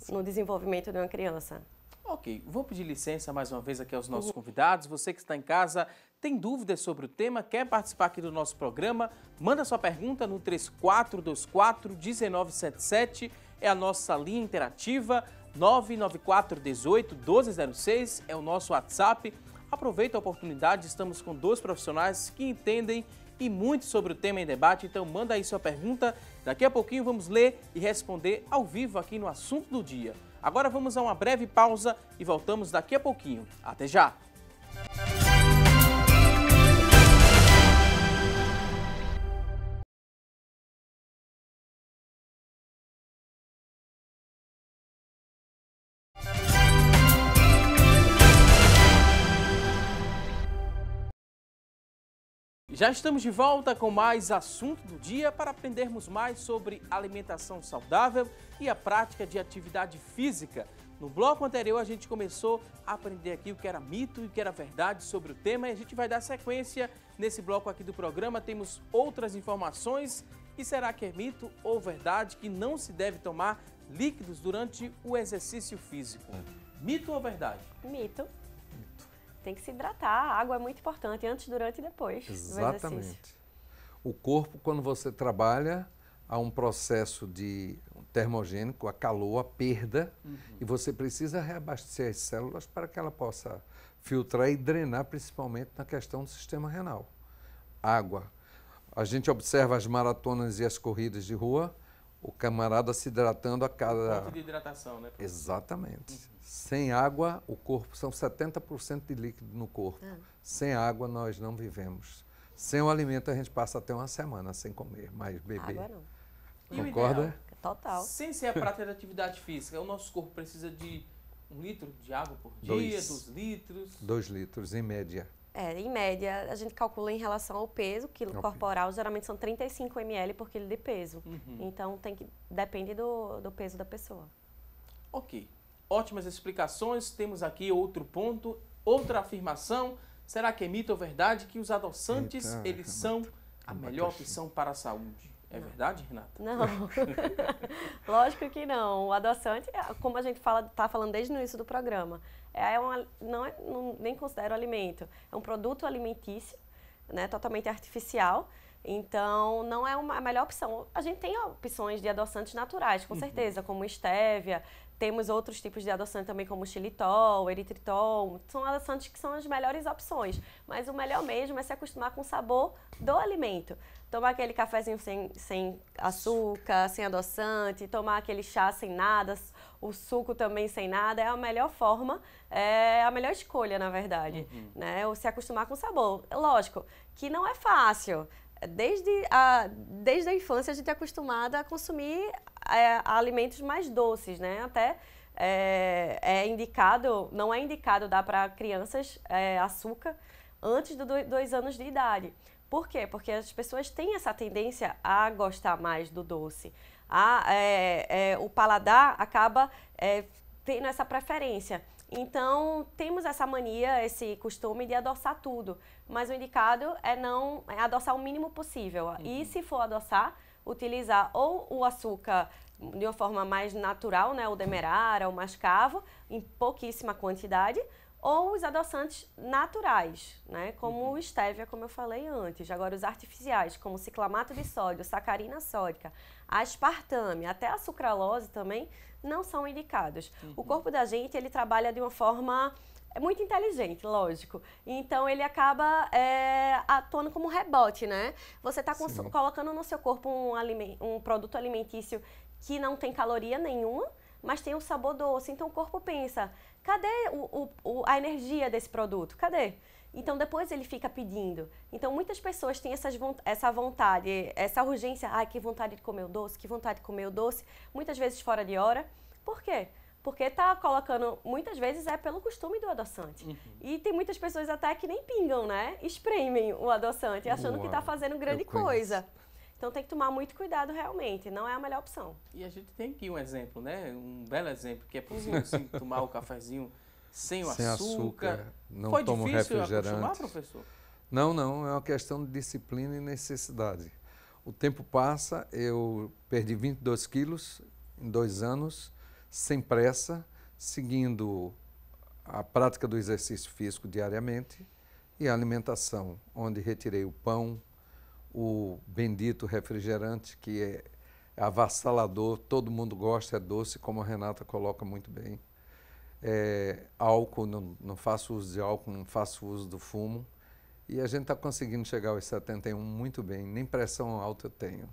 no desenvolvimento de uma criança. Ok, vou pedir licença mais uma vez aqui aos nossos convidados. Você que está em casa, tem dúvidas sobre o tema, quer participar aqui do nosso programa, manda sua pergunta no 3424-1977, é a nossa linha interativa, 99418-1206 é o nosso WhatsApp. Aproveita a oportunidade, estamos com 2 profissionais que entendem e muito sobre o tema em debate, então manda aí sua pergunta. Daqui a pouquinho vamos ler e responder ao vivo aqui no Assunto do Dia. Agora vamos a uma breve pausa e voltamos daqui a pouquinho. Até já! Já estamos de volta com mais assunto do dia para aprendermos mais sobre alimentação saudável e a prática de atividade física. No bloco anterior a gente começou a aprender aqui o que era mito e o que era verdade sobre o tema e a gente vai dar sequência nesse bloco aqui do programa. Temos outras informações. E será que é mito ou verdade que não se deve tomar líquidos durante o exercício físico? Mito ou verdade? Mito. Tem que se hidratar, a água é muito importante, antes, durante e depois do exercício. Exatamente. O corpo, quando você trabalha, há um processo de termogênico, a calor, a perda, e você precisa reabastecer as células para que ela possa filtrar e drenar, principalmente na questão do sistema renal. Água. A gente observa as maratonas e as corridas de rua, o camarada se hidratando a cada... Ponto de hidratação, né? Exatamente. Sem água, o corpo, são 70% de líquido no corpo. Sem água, nós não vivemos. Sem o alimento, a gente passa até uma semana sem comer, mas beber. Água não. E o Concorda? ideal? Total. Sem ser a prática de atividade física, o nosso corpo precisa de 1 litro de água por dia, 2 litros? 2 litros, em média. Em média, a gente calcula em relação ao peso, quilo corporal, geralmente são 35 ml por quilo de peso. Então, depende do peso da pessoa. Ok. Ótimas explicações. Temos aqui outro ponto, outra afirmação. Será que é mito ou verdade que os adoçantes, eles são a melhor opção para a saúde? É verdade, Renata? Não. Lógico que não. O adoçante, como a gente está falando desde o início do programa, nem considero alimento. É um produto alimentício, né, totalmente artificial. Então, não é a melhor opção. A gente tem opções de adoçantes naturais, com certeza, como estévia. Temos outros tipos de adoçante também, como xilitol, eritritol. São adoçantes que são as melhores opções. Mas o melhor mesmo é se acostumar com o sabor do alimento. Tomar aquele cafezinho sem açúcar, sem adoçante, tomar aquele chá sem nada, o suco também sem nada, é a melhor forma, é a melhor escolha, na verdade. Né? Ou se acostumar com o sabor. Lógico que não é fácil. Desde a infância a gente é acostumada a consumir alimentos mais doces, né? Até não é indicado dar para crianças açúcar antes dos 2 anos de idade. Por quê? Porque as pessoas têm essa tendência a gostar mais do doce. O paladar acaba tendo essa preferência. Então, temos essa mania, esse costume de adoçar tudo, mas o indicado é adoçar o mínimo possível. E se for adoçar, utilizar ou o açúcar de uma forma mais natural, né, o demerara, o mascavo, em pouquíssima quantidade, ou os adoçantes naturais, né, como o estévia, como eu falei antes. Agora, os artificiais, como ciclamato de sódio, sacarina sódica, aspartame, até a sucralose também, não são indicados. O corpo da gente, ele trabalha de uma forma muito inteligente, lógico. Então, ele acaba atuando como rebote, né? Você está colocando no seu corpo um produto alimentício que não tem caloria nenhuma, mas tem um sabor doce. Então, o corpo pensa, cadê a energia desse produto? Cadê? Então, depois ele fica pedindo. Então, muitas pessoas têm essa vontade, essa urgência. Ai, que vontade de comer o doce, que vontade de comer o doce. Muitas vezes fora de hora. Por quê? Porque tá colocando, muitas vezes pelo costume do adoçante. E tem muitas pessoas até que nem pingam, né? Espremem o adoçante, achando que tá fazendo grande coisa. Então, tem que tomar muito cuidado realmente, não é a melhor opção. E a gente tem aqui um exemplo, né? Um belo exemplo, que é possível sim, tomar o cafezinho sem açúcar. Não Foi tomo difícil refrigerante. acostumar, professor? Não, é uma questão de disciplina e necessidade. O tempo passa, eu perdi 22 quilos em 2 anos, sem pressa, seguindo a prática do exercício físico diariamente e a alimentação, onde retirei o pão, o bendito refrigerante, que é avassalador, todo mundo gosta, é doce, como a Renata coloca muito bem. Álcool, não faço uso de álcool, não faço uso do fumo. E a gente está conseguindo chegar aos 71 muito bem, nem pressão alta eu tenho.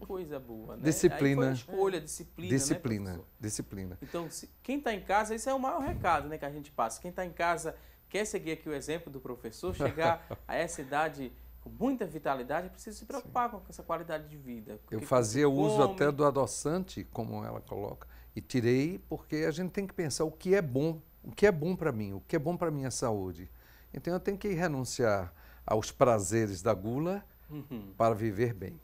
Coisa boa, né? Disciplina. Aí foi a escolha, disciplina, né, disciplina. Então, quem está em casa, esse é o maior recado, né, que a gente passa. Quem está em casa quer seguir aqui o exemplo do professor, chegar a essa idade com muita vitalidade, é preciso se preocupar com essa qualidade de vida. Eu fazia uso até do adoçante, como ela coloca, e tirei porque a gente tem que pensar o que é bom para mim, o que é bom para a minha saúde. Então eu tenho que renunciar aos prazeres da gula para viver bem.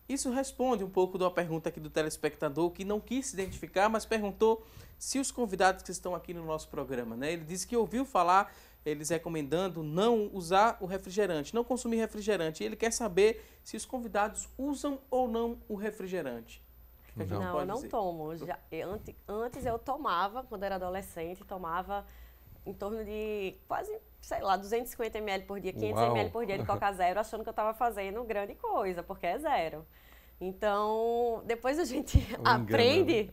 Isso responde um pouco de uma pergunta aqui do telespectador que não quis se identificar, mas perguntou se os convidados que estão aqui no nosso programa, né? Ele disse que ouviu falar, eles recomendando não usar o refrigerante, não consumir refrigerante. E ele quer saber se os convidados usam ou não o refrigerante. O que a gente Não, pode eu não dizer? tomo. Antes eu tomava, quando era adolescente, tomava em torno de quase, sei lá, 250 ml por dia, 500 Uau. ml por dia de Coca Zero, achando que eu estava fazendo grande coisa, porque é zero. Então, depois a gente aprende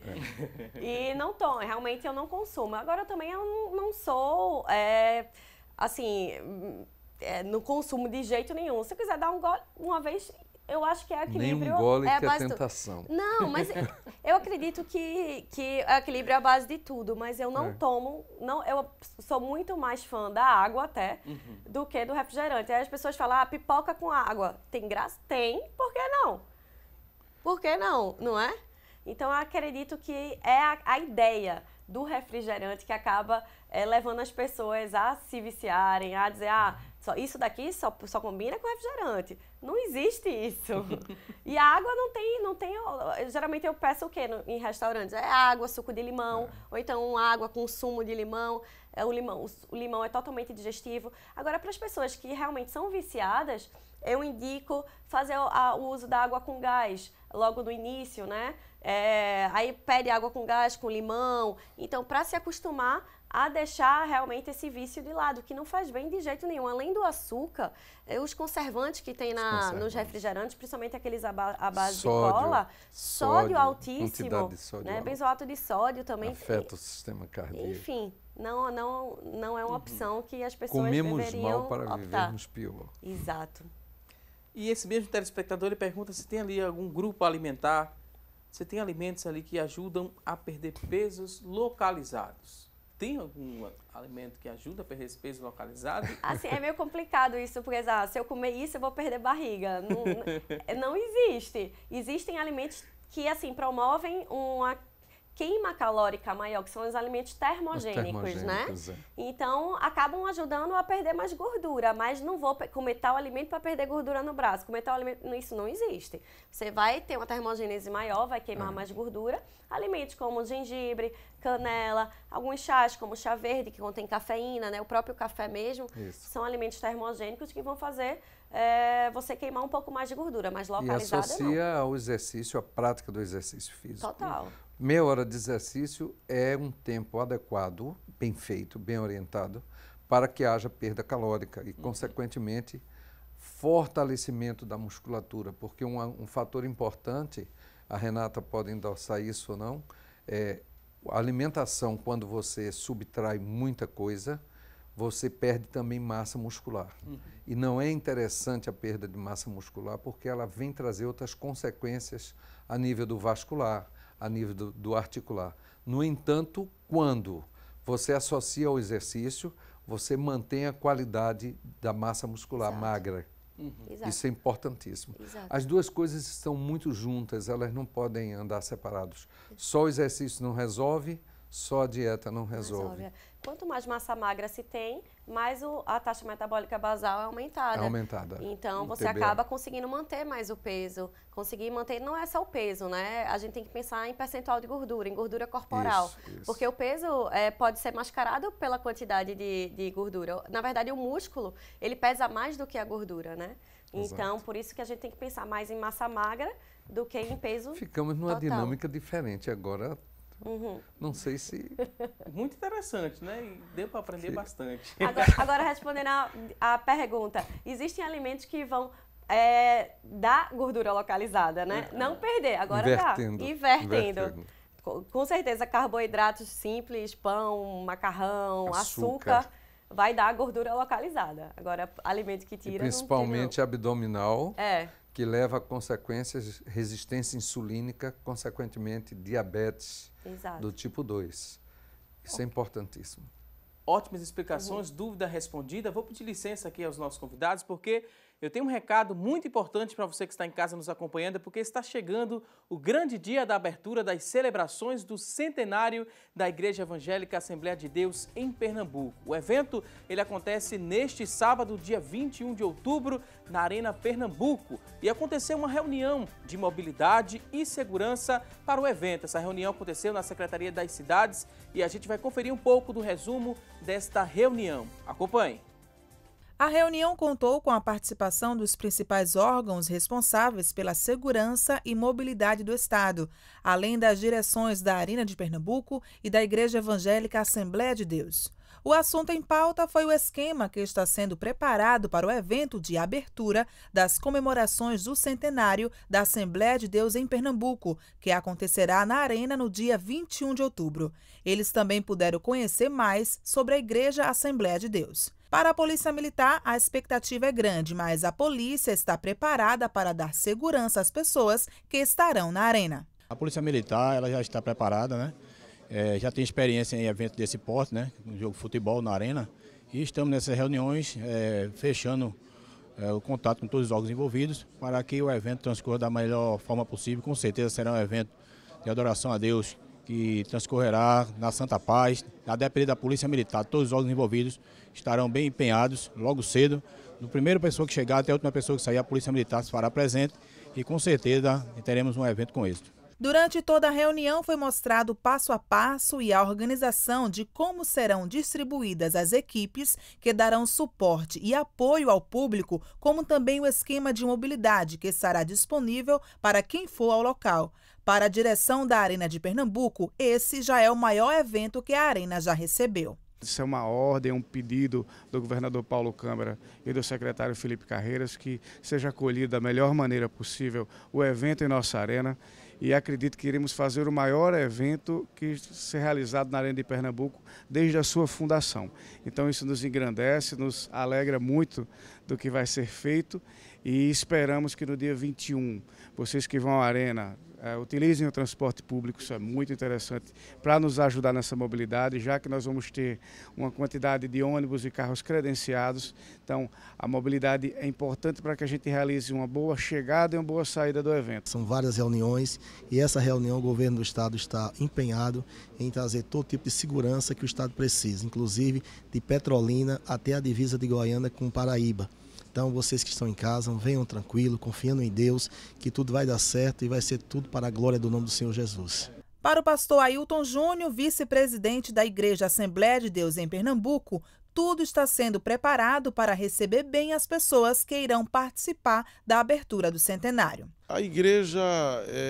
e não toma. Realmente eu não consumo. Agora também eu não sou, assim, não consumo de jeito nenhum. Se eu quiser dar um gole uma vez, eu acho que é equilíbrio. Nem um gole a que é base tentação. Não, mas eu acredito que equilíbrio é a base de tudo, mas eu não tomo, eu sou muito mais fã da água até do que do refrigerante. Aí as pessoas falam, pipoca com água, tem graça? Tem, por que não? Por que não, não é? Então eu acredito que é a ideia do refrigerante que acaba levando as pessoas a se viciarem, a dizer, isso daqui só combina com refrigerante. Não existe isso. E a água não tem. Geralmente eu peço o quê em restaurantes? É água, suco de limão, ou então água com sumo de limão. O limão é totalmente digestivo. Agora, para as pessoas que realmente são viciadas, eu indico fazer o uso da água com gás logo no início, né? Aí pede água com gás, com limão. Então, para se acostumar a deixar realmente esse vício de lado, que não faz bem de jeito nenhum. Além do açúcar, os conservantes que tem nos refrigerantes, principalmente aqueles à base de cola, sódio altíssimo, de sódio né? alta. Benzoato de sódio também. Afeta o sistema cardíaco. Enfim, não é uma opção que as pessoas Comemos deveriam mal para optar. vivermos pior. Exato. E esse mesmo telespectador, ele pergunta se tem ali algum grupo alimentar, se tem alimentos ali que ajudam a perder pesos localizados. Tem algum alimento que ajuda a perder esse peso localizado? Assim, é meio complicado isso, porque se eu comer isso, eu vou perder barriga. Não existe. Existem alimentos que, assim, promovem uma queima calórica maior, que são os alimentos termogênicos, né? Então, acabam ajudando a perder mais gordura, mas não vou comer tal alimento para perder gordura no braço. Comer tal alimento, isso não existe. Você vai ter uma termogênese maior, vai queimar mais gordura. Alimentos como gengibre, canela, alguns chás como chá verde, que contém cafeína, né? O próprio café mesmo, são alimentos termogênicos que vão fazer você queimar um pouco mais de gordura, mas localizada e associa ao exercício, a prática do exercício físico. Total. Meia hora de exercício é um tempo adequado, bem feito, bem orientado, para que haja perda calórica e, consequentemente, fortalecimento da musculatura, porque um fator importante, a Renata pode endossar isso ou não, a alimentação, quando você subtrai muita coisa, você perde também massa muscular. E não é interessante a perda de massa muscular porque ela vem trazer outras consequências a nível do vascular, a nível do articular. No entanto, quando você associa ao exercício, você mantém a qualidade da massa muscular magra. Isso é importantíssimo. As duas coisas estão muito juntas, elas não podem andar separados. Só o exercício não resolve, só a dieta não resolve. Quanto mais massa magra se tem, mais a taxa metabólica basal é aumentada. É aumentada. Então, você acaba conseguindo manter mais o peso. Conseguir manter, não é só o peso, né? A gente tem que pensar em percentual de gordura, em gordura corporal. Isso. Porque o peso pode ser mascarado pela quantidade de gordura. Na verdade, o músculo, ele pesa mais do que a gordura, né? Então, por isso que a gente tem que pensar mais em massa magra do que em peso Ficamos numa total. dinâmica diferente agora. Não sei se... Muito interessante, né? E deu para aprender bastante. Agora respondendo a pergunta, existem alimentos que vão dar gordura localizada, né? Não perder, agora invertendo. Com certeza, carboidratos simples, pão, macarrão, açúcar vai dar gordura localizada. Agora, alimento que tira... Principalmente abdominal. Que leva a consequências, resistência insulínica, consequentemente diabetes do tipo 2. Isso é importantíssimo. Ótimas explicações, dúvida respondida. Vou pedir licença aqui aos nossos convidados, porque eu tenho um recado muito importante para você que está em casa nos acompanhando, porque está chegando o grande dia da abertura das celebrações do centenário da Igreja Evangélica Assembleia de Deus em Pernambuco. O evento ele acontece neste sábado, dia 21 de outubro, na Arena Pernambuco. E aconteceu uma reunião de mobilidade e segurança para o evento. Essa reunião aconteceu na Secretaria das Cidades e a gente vai conferir um pouco do resumo desta reunião. Acompanhe. A reunião contou com a participação dos principais órgãos responsáveis pela segurança e mobilidade do Estado, além das direções da Arena de Pernambuco e da Igreja Evangélica Assembleia de Deus. O assunto em pauta foi o esquema que está sendo preparado para o evento de abertura das comemorações do centenário da Assembleia de Deus em Pernambuco, que acontecerá na Arena no dia 21 de outubro. Eles também puderam conhecer mais sobre a Igreja Assembleia de Deus. Para a Polícia Militar, a expectativa é grande, mas a polícia está preparada para dar segurança às pessoas que estarão na arena. A Polícia Militar ela já está preparada, né? Já tem experiência em eventos desse porte, né? No jogo de futebol na arena. E estamos nessas reuniões fechando o contato com todos os órgãos envolvidos para que o evento transcorra da melhor forma possível. Com certeza será um evento de adoração a Deus que transcorrerá na Santa Paz. A depender da Polícia Militar, todos os órgãos envolvidos estarão bem empenhados logo cedo. Do primeiro pessoa que chegar até a última pessoa que sair, a Polícia Militar se fará presente e com certeza teremos um evento com êxito. Durante toda a reunião foi mostrado passo a passo e a organização de como serão distribuídas as equipes que darão suporte e apoio ao público, como também o esquema de mobilidade que estará disponível para quem for ao local. Para a direção da Arena de Pernambuco, esse já é o maior evento que a Arena já recebeu. Isso é uma ordem, um pedido do governador Paulo Câmara e do secretário Felipe Carreiras que seja acolhido da melhor maneira possível o evento em nossa arena e acredito que iremos fazer o maior evento que ser realizado na Arena de Pernambuco desde a sua fundação. Então isso nos engrandece, nos alegra muito do que vai ser feito e esperamos que no dia 21, vocês que vão à Arena, utilizem o transporte público, isso é muito interessante para nos ajudar nessa mobilidade, já que nós vamos ter uma quantidade de ônibus e carros credenciados. Então, a mobilidade é importante para que a gente realize uma boa chegada e uma boa saída do evento. São várias reuniões e essa reunião o governo do Estado está empenhado em trazer todo tipo de segurança que o Estado precisa, inclusive de Petrolina até a divisa de Goiânia com Paraíba. Então, vocês que estão em casa, venham tranquilo, confiando em Deus, que tudo vai dar certo e vai ser tudo para a glória do nome do Senhor Jesus. Para o pastor Ailton Júnior, vice-presidente da Igreja Assembleia de Deus em Pernambuco, tudo está sendo preparado para receber bem as pessoas que irão participar da abertura do centenário. A igreja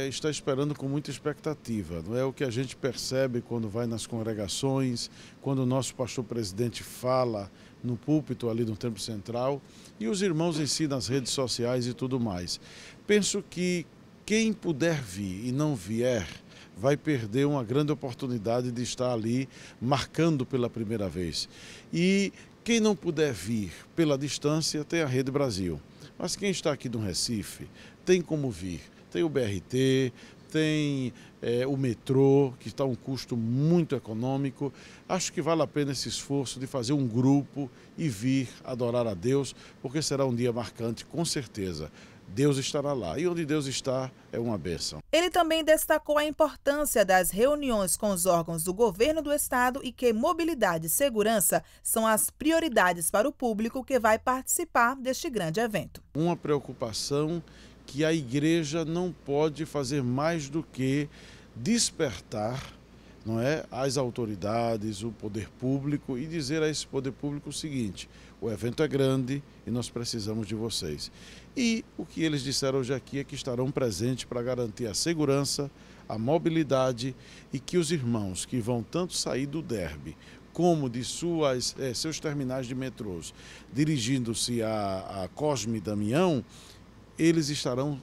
está esperando com muita expectativa, não é o que a gente percebe quando vai nas congregações, quando o nosso pastor-presidente fala no púlpito ali no Templo Central e os irmãos em si nas redes sociais e tudo mais. Penso que quem puder vir e não vier vai perder uma grande oportunidade de estar ali marcando pela primeira vez. E quem não puder vir pela distância tem a Rede Brasil. Mas quem está aqui no Recife tem como vir. Tem o BRT, tem o metrô, que está um custo muito econômico. Acho que vale a pena esse esforço de fazer um grupo e vir adorar a Deus, porque será um dia marcante, com certeza. Deus estará lá. E onde Deus está é uma bênção. Ele também destacou a importância das reuniões com os órgãos do governo do Estado e que mobilidade e segurança são as prioridades para o público que vai participar deste grande evento. Uma preocupação que a igreja não pode fazer mais do que despertar, não é, as autoridades, o poder público e dizer a esse poder público o seguinte: o evento é grande e nós precisamos de vocês. E o que eles disseram hoje aqui é que estarão presentes para garantir a segurança, a mobilidade e que os irmãos que vão tanto sair do Derby como de seus terminais de metrôs, dirigindo-se a Cosme Damião, eles estarão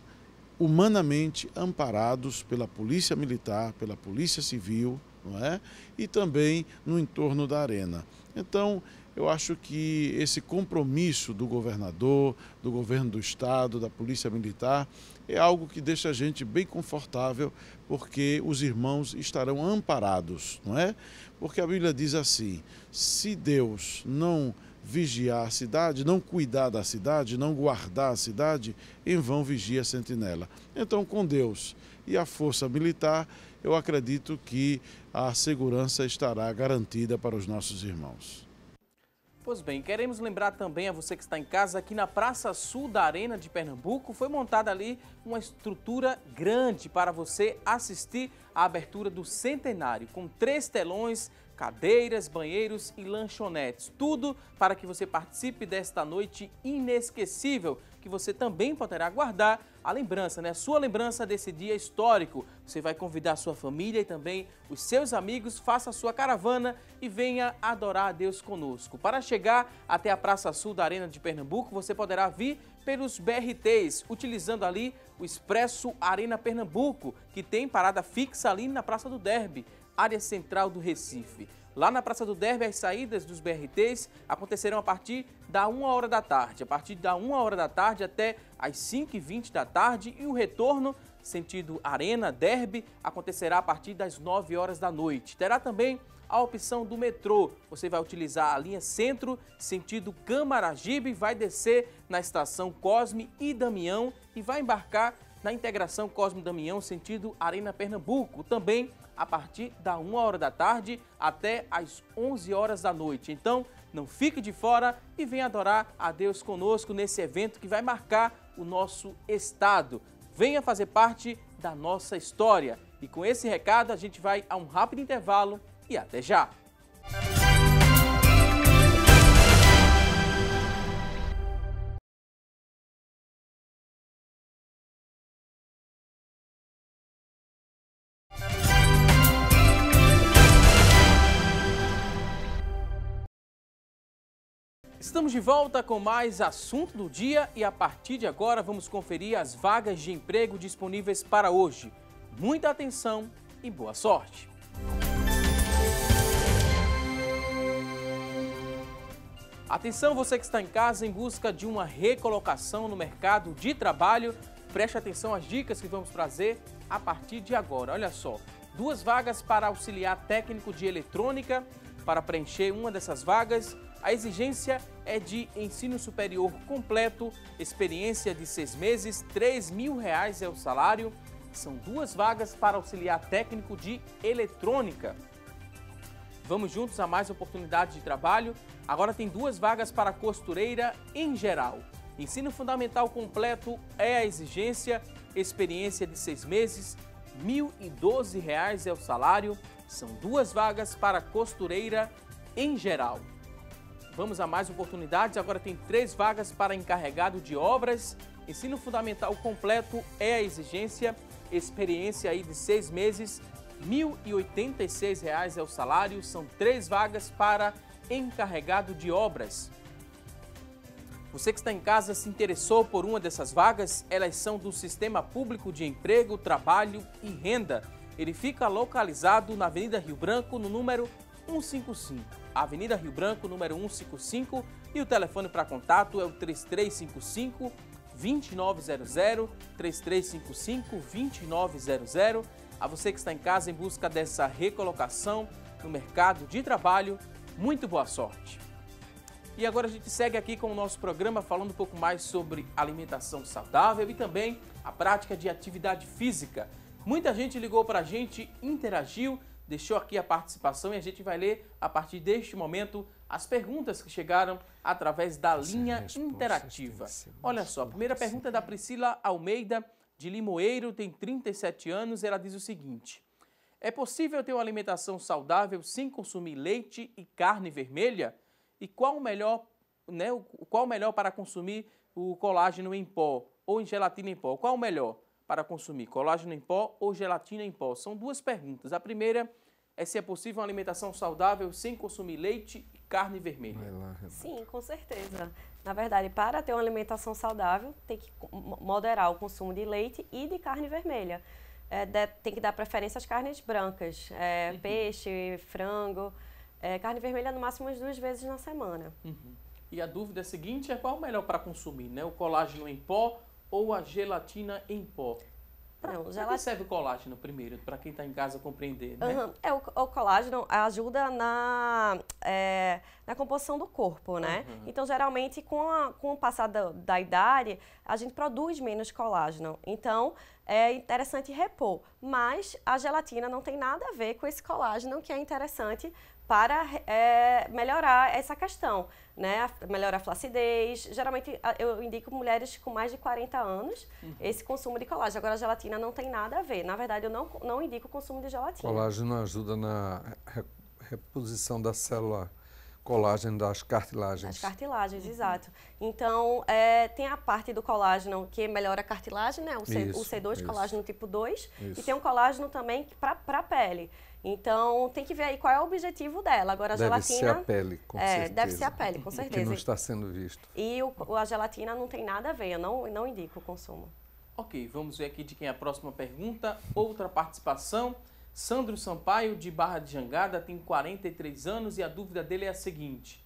humanamente amparados pela Polícia Militar, pela Polícia Civil, não é? E também no entorno da arena. Então, eu acho que esse compromisso do governador, do governo do Estado, da Polícia Militar, é algo que deixa a gente bem confortável, porque os irmãos estarão amparados, não é? Porque a Bíblia diz assim: se Deus não vigiar a cidade, não cuidar da cidade, não guardar a cidade, em vão vigia a sentinela. Então, com Deus e a força militar, eu acredito que a segurança estará garantida para os nossos irmãos. Pois bem, queremos lembrar também a você que está em casa que na Praça Sul da Arena de Pernambuco foi montada ali uma estrutura grande para você assistir à abertura do centenário, com 3 telões, cadeiras, banheiros e lanchonetes. Tudo para que você participe desta noite inesquecível, que você também poderá guardar a lembrança, né? Sua lembrança desse dia histórico. Você vai convidar a sua família e também os seus amigos, faça a sua caravana e venha adorar a Deus conosco. Para chegar até a Praça Sul da Arena de Pernambuco, você poderá vir pelos BRTs, utilizando ali o Expresso Arena Pernambuco, que tem parada fixa ali na Praça do Derby, área central do Recife. Lá na Praça do Derby, as saídas dos BRTs acontecerão a partir da 1h da tarde. A partir da 1h da tarde até às 5h20 da tarde e o retorno, sentido Arena, Derby, acontecerá a partir das 9h da noite. Terá também a opção do metrô. Você vai utilizar a linha Centro, sentido Camaragibe, vai descer na estação Cosme e Damião e vai embarcar na integração Cosme e Damião, sentido Arena Pernambuco, também a partir da 1h da tarde até às 11h da noite. Então, não fique de fora e venha adorar a Deus conosco nesse evento que vai marcar o nosso estado. Venha fazer parte da nossa história. E com esse recado, a gente vai a um rápido intervalo e até já! Estamos de volta com mais assunto do dia e a partir de agora vamos conferir as vagas de emprego disponíveis para hoje. Muita atenção e boa sorte! Atenção, você que está em casa em busca de uma recolocação no mercado de trabalho, preste atenção às dicas que vamos trazer a partir de agora. Olha só, 2 vagas para auxiliar técnico de eletrônica. Para preencher uma dessas vagas, a exigência é de ensino superior completo, experiência de 6 meses, R$3.000 é o salário. São 2 vagas para auxiliar técnico de eletrônica. Vamos juntos a mais oportunidades de trabalho. Agora tem 2 vagas para costureira em geral. Ensino fundamental completo é a exigência, experiência de 6 meses, R$1.012 é o salário. São 2 vagas para costureira em geral. Vamos a mais oportunidades. Agora tem 3 vagas para encarregado de obras. Ensino fundamental completo é a exigência, experiência aí de 6 meses, R$1.086 é o salário. São 3 vagas para encarregado de obras. Você que está em casa se interessou por uma dessas vagas, elas são do Sistema Público de Emprego, Trabalho e Renda. Ele fica localizado na Avenida Rio Branco, no número 155. Avenida Rio Branco, número 155. E o telefone para contato é o 3355-2900, 3355-2900. A você que está em casa em busca dessa recolocação no mercado de trabalho, muito boa sorte. E agora a gente segue aqui com o nosso programa falando um pouco mais sobre alimentação saudável e também a prática de atividade física. Muita gente ligou para a gente, interagiu, deixou aqui a participação e a gente vai ler a partir deste momento as perguntas que chegaram através da linha interativa. Olha só, a primeira pergunta é da Priscila Almeida, de Limoeiro, tem 37 anos, ela diz o seguinte: é possível ter uma alimentação saudável sem consumir leite e carne vermelha? E qual o melhor, qual o melhor para consumir o colágeno em pó ou em gelatina em pó? Qual o melhor para consumir, colágeno em pó ou gelatina em pó? São 2 perguntas. A primeira é se é possível uma alimentação saudável sem consumir leite e carne vermelha. Sim, com certeza. Na verdade, para ter uma alimentação saudável, tem que moderar o consumo de leite e de carne vermelha. Tem que dar preferência às carnes brancas, peixe, frango. Carne vermelha no máximo umas 2 vezes na semana. E a dúvida seguinte é qual o melhor para consumir, né? O colágeno em pó ou a gelatina em pó? Para que serve o colágeno primeiro, para quem está em casa compreender, né? O colágeno ajuda na composição do corpo, né? Então, geralmente, com o passar da idade, a gente produz menos colágeno. Então, é interessante repor. Mas a gelatina não tem nada a ver com esse colágeno que é interessante para melhorar essa questão, né? Melhorar a flacidez. Geralmente, eu indico mulheres com mais de 40 anos esse consumo de colágeno. Agora, a gelatina não tem nada a ver. Na verdade, eu não indico o consumo de gelatina. Colágeno ajuda na reposição da célula colágeno das cartilagens. Das cartilagens, exato. Então, tem a parte do colágeno que melhora a cartilagem, né? O C2, colágeno tipo 2. E tem um colágeno também para a pele. Então, tem que ver aí qual é o objetivo dela. Agora, a gelatina... Deve ser a pele, com certeza. Deve ser a pele, com certeza. Que não está sendo visto. E a gelatina não tem nada a ver, eu não indico o consumo. Ok, vamos ver aqui de quem é a próxima pergunta. Outra participação. Sandro Sampaio, de Barra de Jangada, tem 43 anos e a dúvida dele é a seguinte.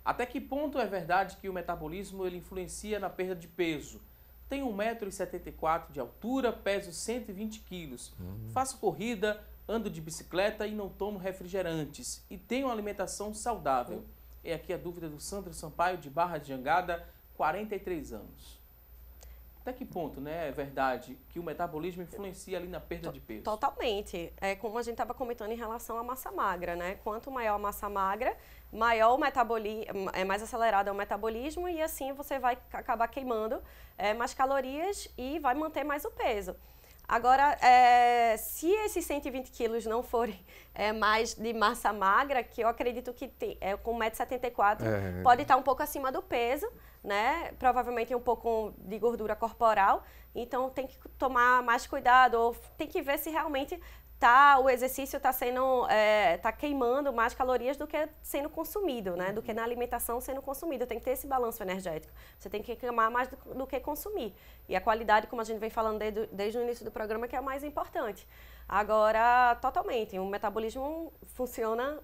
Até que ponto é verdade que o metabolismo ele influencia na perda de peso? Tenho 1,74 m de altura, peso 120 kg. Faço corrida, ando de bicicleta e não tomo refrigerantes. E tenho uma alimentação saudável. É aqui a dúvida do Sandro Sampaio, de Barra de Jangada, 43 anos. Até que ponto, né, é verdade que o metabolismo influencia ali na perda de peso? Totalmente. É como a gente estava comentando em relação à massa magra, né? Quanto maior a massa magra, maior o metabolismo, mais acelerado é o metabolismo e assim você vai acabar queimando mais calorias e vai manter mais o peso. Agora, se esses 120 quilos não forem mais de massa magra, que eu acredito que com 1,74 m pode estar um pouco acima do peso, né? Provavelmente um pouco de gordura corporal, então tem que tomar mais cuidado, ou tem que ver se realmente o exercício está queimando mais calorias do que sendo consumido, né? Do que na alimentação sendo consumido. Tem que ter esse balanço energético. Você tem que queimar mais do que consumir. E a qualidade, como a gente vem falando desde o início do programa, que é o mais importante. Agora, totalmente, o metabolismo funciona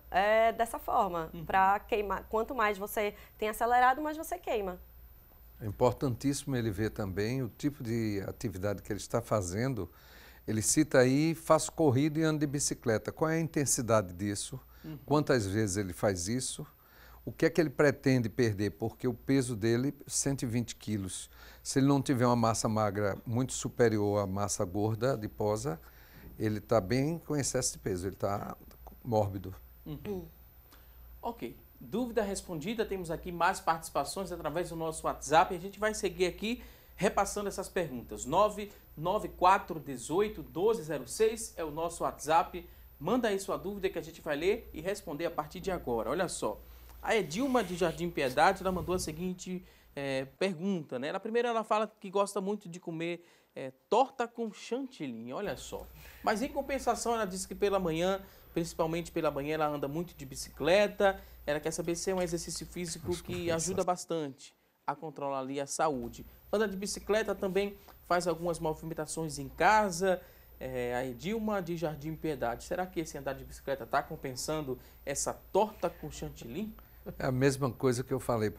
dessa forma, para queimar. Quanto mais você tem acelerado, mais você queima. É importantíssimo ele ver também o tipo de atividade que ele está fazendo. Ele cita aí, faço corrida e ando de bicicleta. Qual é a intensidade disso? Quantas vezes ele faz isso? O que é que ele pretende perder? Porque o peso dele, 120 quilos. Se ele não tiver uma massa magra muito superior à massa gorda, adiposa, ele está bem com excesso de peso, ele está mórbido. Ok. Dúvida respondida, temos aqui mais participações através do nosso WhatsApp. A gente vai seguir aqui repassando essas perguntas. 994181206 é o nosso WhatsApp. Manda aí sua dúvida que a gente vai ler e responder a partir de agora. Olha só, a Edilma de Jardim Piedade, ela mandou a seguinte pergunta, né? Primeiro ela fala que gosta muito de comer torta com chantilly, olha só. Mas em compensação ela disse que pela manhã, principalmente pela manhã, ela anda muito de bicicleta. Ela quer saber se é um exercício físico que ajuda bastante a controlar ali a saúde. Anda de bicicleta também, faz algumas movimentações em casa. A Edilma de Jardim Piedade. Será que esse andar de bicicleta está compensando essa torta com chantilly? É a mesma coisa que eu falei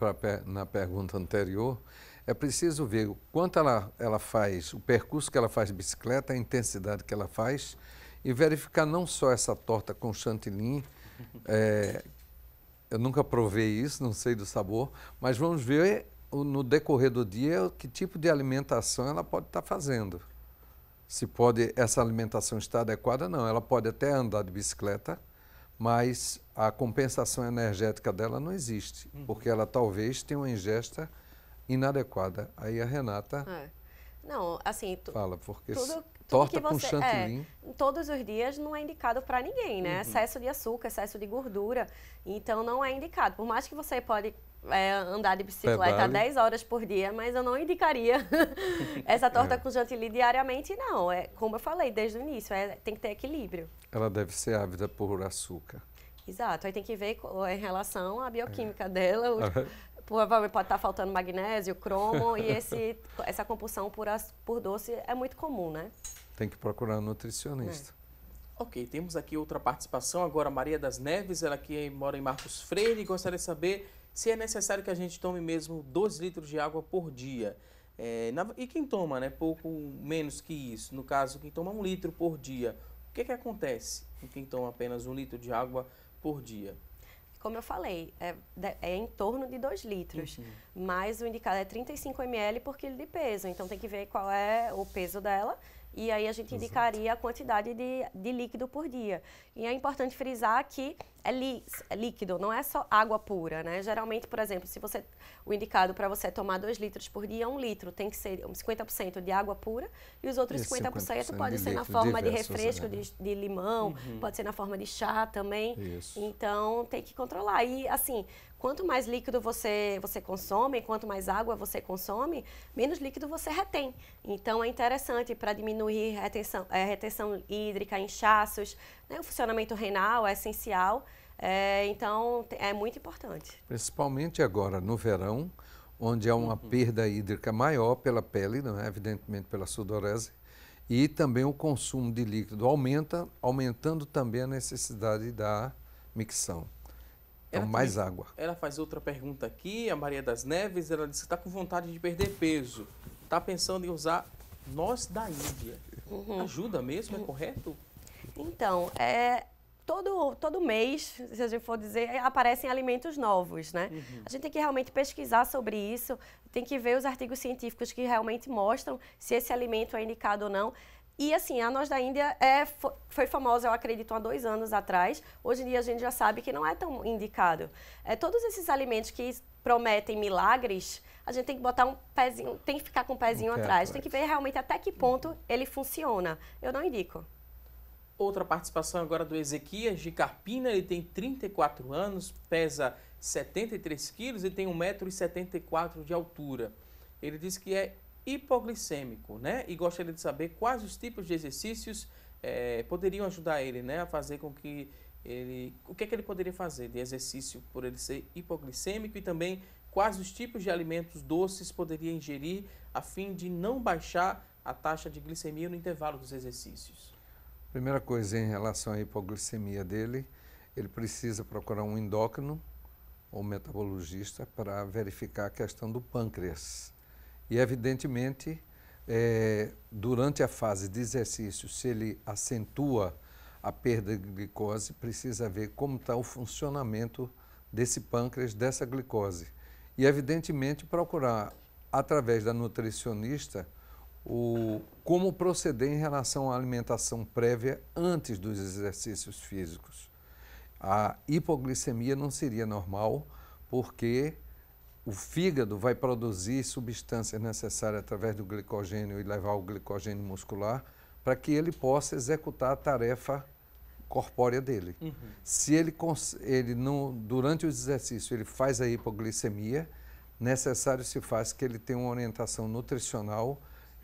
na pergunta anterior. É preciso ver o quanto ela faz, o percurso que ela faz de bicicleta, a intensidade que ela faz, e verificar não só essa torta com chantilly. Eu nunca provei isso, não sei do sabor, mas vamos ver no decorrer do dia que tipo de alimentação ela pode estar fazendo. Se essa alimentação está adequada, não. Ela pode até andar de bicicleta, mas a compensação energética dela não existe, porque ela talvez tenha uma ingesta inadequada. Aí a Renata Não, assim, fala, porque torta com chantilly todos os dias não é indicado para ninguém, né? Excesso de açúcar, excesso de gordura, então não é indicado. Por mais que você pode andar de bicicleta 10 horas por dia, mas eu não indicaria essa torta com chantilly diariamente, não. Como eu falei desde o início, tem que ter equilíbrio. Ela deve ser ávida por açúcar. Exato, aí tem que ver em relação à bioquímica dela. Provavelmente pode estar faltando magnésio, cromo, e essa compulsão por doce é muito comum, né? Tem que procurar um nutricionista. Ok, temos aqui outra participação, agora Maria das Neves, ela que mora em Marcos Freire, e gostaria de saber se é necessário que a gente tome mesmo 2 litros de água por dia. E quem toma, né, pouco menos que isso, no caso, quem toma 1 litro por dia, o que acontece com quem toma apenas 1 litro de água por dia? como eu falei, é em torno de 2 litros. Mas o indicado é 35 ml por quilo de peso. Então tem que ver qual é o peso dela. E aí a gente indicaria a quantidade de líquido por dia. E é importante frisar que é líquido, não é só água pura, né? Geralmente, por exemplo, o indicado para você tomar 2 litros por dia é 1 litro. Tem que ser 50% de água pura e os outros 50% pode ser na forma de refresco, de limão, pode ser na forma de chá também. Isso. Então, tem que controlar. E, assim, quanto mais líquido você consome, quanto mais água você consome, menos líquido você retém. Então, é interessante para diminuir retenção hídrica, inchaços, né? O funcionamento renal é essencial. Então, é muito importante. Principalmente agora, no verão, onde há uma perda hídrica maior pela pele, não é? Evidentemente pela sudorese, e também o consumo de líquido aumentando também a necessidade da micção. Então, mais água. Ela faz outra pergunta aqui, a Maria das Neves, ela disse que está com vontade de perder peso. Está pensando em usar noz da Índia. Ajuda mesmo, é correto? Então, todo mês, se a gente for dizer, aparecem alimentos novos, né? A gente tem que realmente pesquisar sobre isso, tem que ver os artigos científicos que realmente mostram se esse alimento é indicado ou não. E assim, a noz da Índia foi famosa, eu acredito, há 2 anos atrás. Hoje em dia a gente já sabe que não é tão indicado. Todos esses alimentos que prometem milagres, a gente tem que botar um pezinho, tem que ficar com o pezinho atrás. Tem que ver realmente até que ponto ele funciona. Eu não indico. Outra participação agora do Ezequias de Carpina, ele tem 34 anos, pesa 73 quilos e tem 1,74 m de altura. Ele diz que é hipoglicêmico, né? E gostaria de saber quais os tipos de exercícios poderiam ajudar ele, né? A fazer com que ele... O que é que ele poderia fazer de exercício por ele ser hipoglicêmico e também quais os tipos de alimentos doces poderia ingerir a fim de não baixar a taxa de glicemia no intervalo dos exercícios. Primeira coisa em relação à hipoglicemia dele, ele precisa procurar um endócrino ou metabologista para verificar a questão do pâncreas. E, evidentemente, durante a fase de exercício, se ele acentua a perda de glicose, precisa ver como está o funcionamento desse pâncreas, dessa glicose. E, evidentemente, procurar, através da nutricionista, como proceder em relação à alimentação prévia antes dos exercícios físicos. A hipoglicemia não seria normal, porque o fígado vai produzir substâncias necessárias através do glicogênio e levar o glicogênio muscular para que ele possa executar a tarefa corpórea dele. Se ele não, durante o exercício ele faz a hipoglicemia, necessário se faz que ele tenha uma orientação nutricional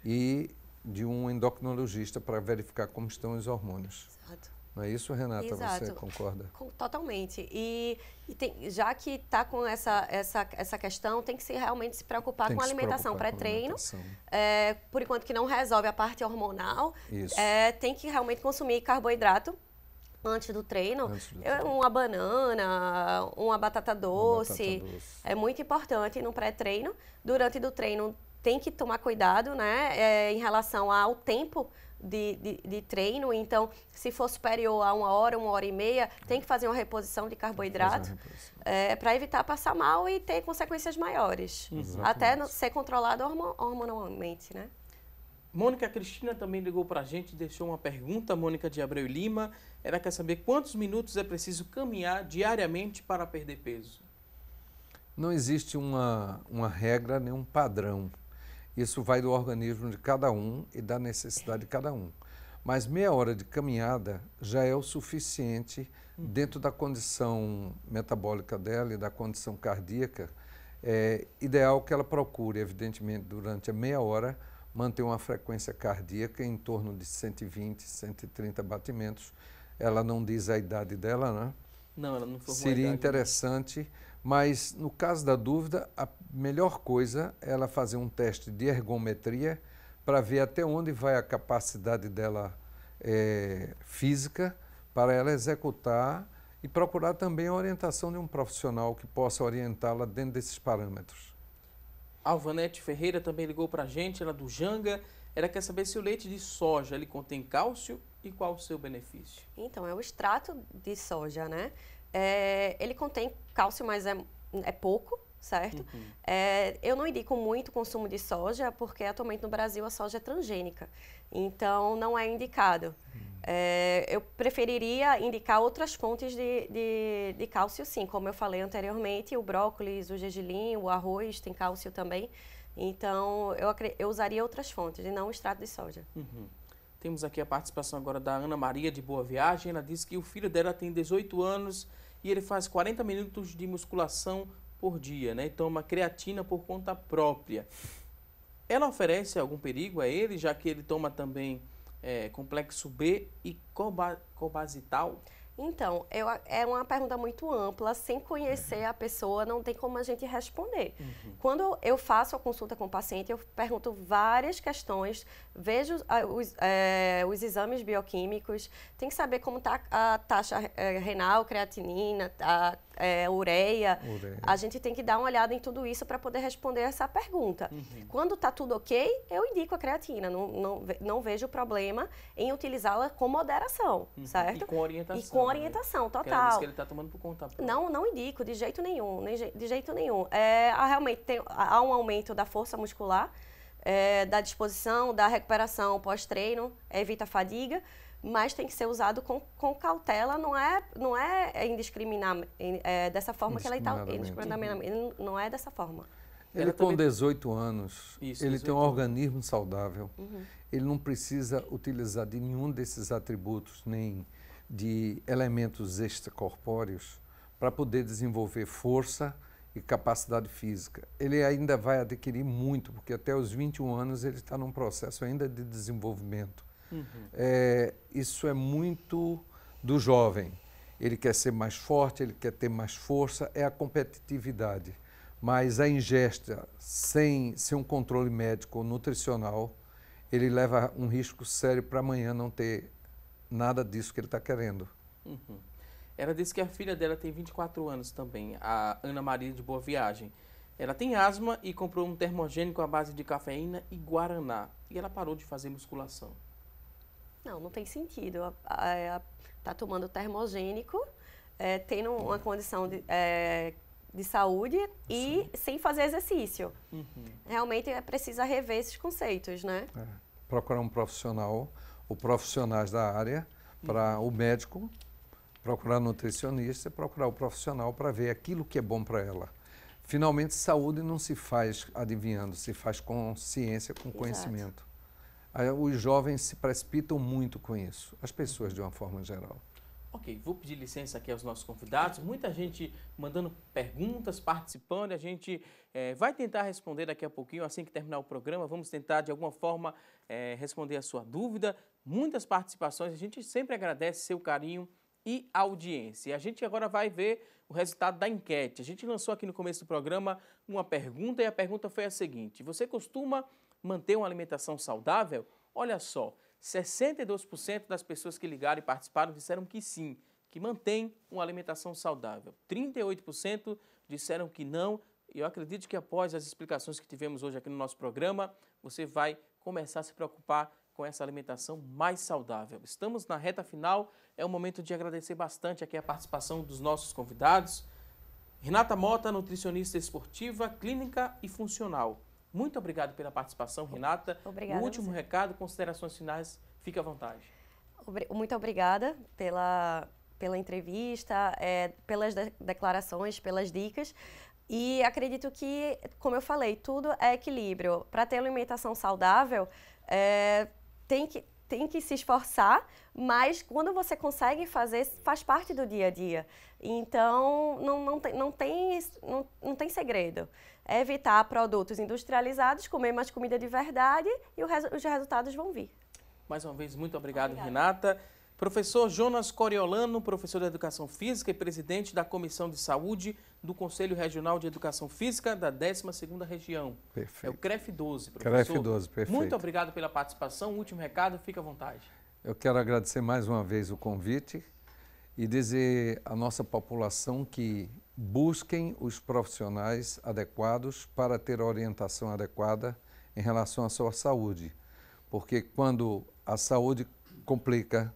e de um endocrinologista para verificar como estão os hormônios. Exato. Não é isso, Renata? Exato. Você concorda? Totalmente. E já que está com essa questão, tem que realmente se preocupar com a alimentação pré-treino. Por enquanto que não resolve a parte hormonal, tem que realmente consumir carboidrato antes do treino. Uma banana, uma batata doce. É muito importante no pré-treino. Durante o treino, tem que tomar cuidado, né, em relação ao tempo de treino. Então, se for superior a 1 hora e meia, tem que fazer uma reposição de carboidrato para evitar passar mal e ter consequências maiores. Até ser controlado hormonalmente, né? Mônica Cristina também ligou para a gente, deixou uma pergunta, Mônica de Abreu Lima. Ela quer saber quantos minutos é preciso caminhar diariamente para perder peso. Não existe uma regra nem um padrão. Isso vai do organismo de cada um e da necessidade de cada um. Mas meia hora de caminhada já é o suficiente dentro da condição metabólica dela e da condição cardíaca. É ideal que ela procure, evidentemente, durante a meia hora, manter uma frequência cardíaca em torno de 120, 130 batimentos. Ela não diz a idade dela, né? Não, ela não formou Seria a idade, interessante, mas no caso da dúvida, a melhor coisa é ela fazer um teste de ergometria para ver até onde vai a capacidade dela física para ela executar e procurar também a orientação de um profissional que possa orientá-la dentro desses parâmetros. Alvanete Ferreira também ligou para a gente, ela é do Janga. Ela quer saber se o leite de soja ele contém cálcio e qual o seu benefício. Então, é o extrato de soja, né? Ele contém cálcio, mas é pouco, certo? Eu não indico muito o consumo de soja, porque atualmente no Brasil a soja é transgênica, então não é indicado. Eu preferiria indicar outras fontes de cálcio, sim, como eu falei anteriormente, o brócolis, o gergelim, o arroz tem cálcio também, então eu usaria outras fontes e não o extrato de soja. Temos aqui a participação agora da Ana Maria de Boa Viagem. Ela disse que o filho dela tem 18 anos e ele faz 40 minutos de musculação por dia, né? E toma creatina por conta própria. Ela oferece algum perigo a ele, já que ele toma também complexo B e cobazital? Então, é uma pergunta muito ampla, sem conhecer a pessoa, não tem como a gente responder. Quando eu faço a consulta com o paciente, eu pergunto várias questões, vejo os exames bioquímicos, tem que saber como está a taxa renal, creatinina, a ureia. A gente tem que dar uma olhada em tudo isso para poder responder essa pergunta. Quando está tudo ok, eu indico a creatina, não vejo problema em utilizá-la com moderação, certo? E com orientação. E com orientação, total. Porque ele está tomando por conta própria. Não indico, de jeito nenhum, de jeito nenhum. Realmente há um aumento da força muscular, da disposição, da recuperação pós-treino, evita a fadiga, mas tem que ser usado com cautela, não é indiscriminadamente, dessa forma que ela está, não é dessa forma. Ele com 18 anos, ele tem um organismo saudável, ele não precisa utilizar de nenhum desses atributos, nem de elementos extracorpóreos, para poder desenvolver força e capacidade física. Ele ainda vai adquirir muito, porque até os 21 anos ele está num processo ainda de desenvolvimento. Isso é muito do jovem. Ele quer ser mais forte, ele quer ter mais força, é a competitividade. Mas a ingesta sem um controle médico ou nutricional, ele leva um risco sério para amanhã não ter nada disso que ele está querendo. Ela disse que a filha dela tem 24 anos também, a Ana Maria de Boa Viagem. Ela tem asma e comprou um termogênico à base de cafeína e guaraná. E ela parou de fazer musculação. Não tem sentido. Tá tomando termogênico, tendo uma condição de saúde e sem fazer exercício. Realmente precisa rever esses conceitos, né? Procurar um profissional, ou profissionais da área, para o médico, procurar nutricionista, procurar o profissional para ver aquilo que é bom para ela. Finalmente, saúde não se faz adivinhando, se faz com ciência, com conhecimento. Os jovens se precipitam muito com isso, as pessoas de uma forma geral. Ok, vou pedir licença aqui aos nossos convidados, muita gente mandando perguntas, participando, a gente vai tentar responder daqui a pouquinho, assim que terminar o programa, vamos tentar de alguma forma responder a sua dúvida, muitas participações, a gente sempre agradece seu carinho e audiência. A gente agora vai ver o resultado da enquete. A gente lançou aqui no começo do programa uma pergunta e a pergunta foi a seguinte: você costuma manter uma alimentação saudável? Olha só, 62% das pessoas que ligaram e participaram disseram que sim, que mantém uma alimentação saudável. 38% disseram que não. E eu acredito que após as explicações que tivemos hoje aqui no nosso programa, você vai começar a se preocupar com essa alimentação mais saudável. Estamos na reta final, é o momento de agradecer bastante aqui a participação dos nossos convidados. Renata Mota, nutricionista esportiva, clínica e funcional. Muito obrigado pela participação, Renata. Obrigada. O último recado, considerações finais, fique à vontade. Muito obrigada pela entrevista, pelas declarações, pelas dicas. E acredito que, como eu falei, tudo é equilíbrio. Para ter alimentação saudável, tem que se esforçar, mas quando você consegue fazer, faz parte do dia a dia. Então, não tem segredo. É evitar produtos industrializados, comer mais comida de verdade e os resultados vão vir. Mais uma vez, muito obrigado, Renata. Professor Jonas Coriolano, professor de Educação Física e presidente da Comissão de Saúde do Conselho Regional de Educação Física da 12ª Região. Perfeito. É o CREF-12, professor. CREF-12, perfeito. Muito obrigado pela participação. Último recado, fique à vontade. Eu quero agradecer mais uma vez o convite e dizer à nossa população que busquem os profissionais adequados para ter a orientação adequada em relação à sua saúde. Porque quando a saúde complica,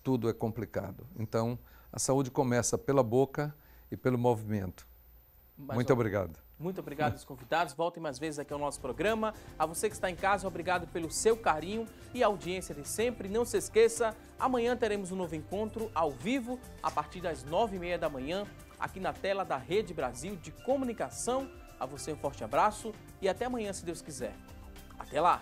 tudo é complicado. Então, A saúde começa pela boca e pelo movimento. Muito obrigado. Muito obrigado aos convidados. Voltem mais vezes aqui ao nosso programa. A você que está em casa, obrigado pelo seu carinho e audiência de sempre. Não se esqueça, amanhã teremos um novo encontro ao vivo, a partir das 9h30 da manhã, aqui na tela da Rede Brasil de Comunicação. A você um forte abraço e até amanhã, se Deus quiser. Até lá!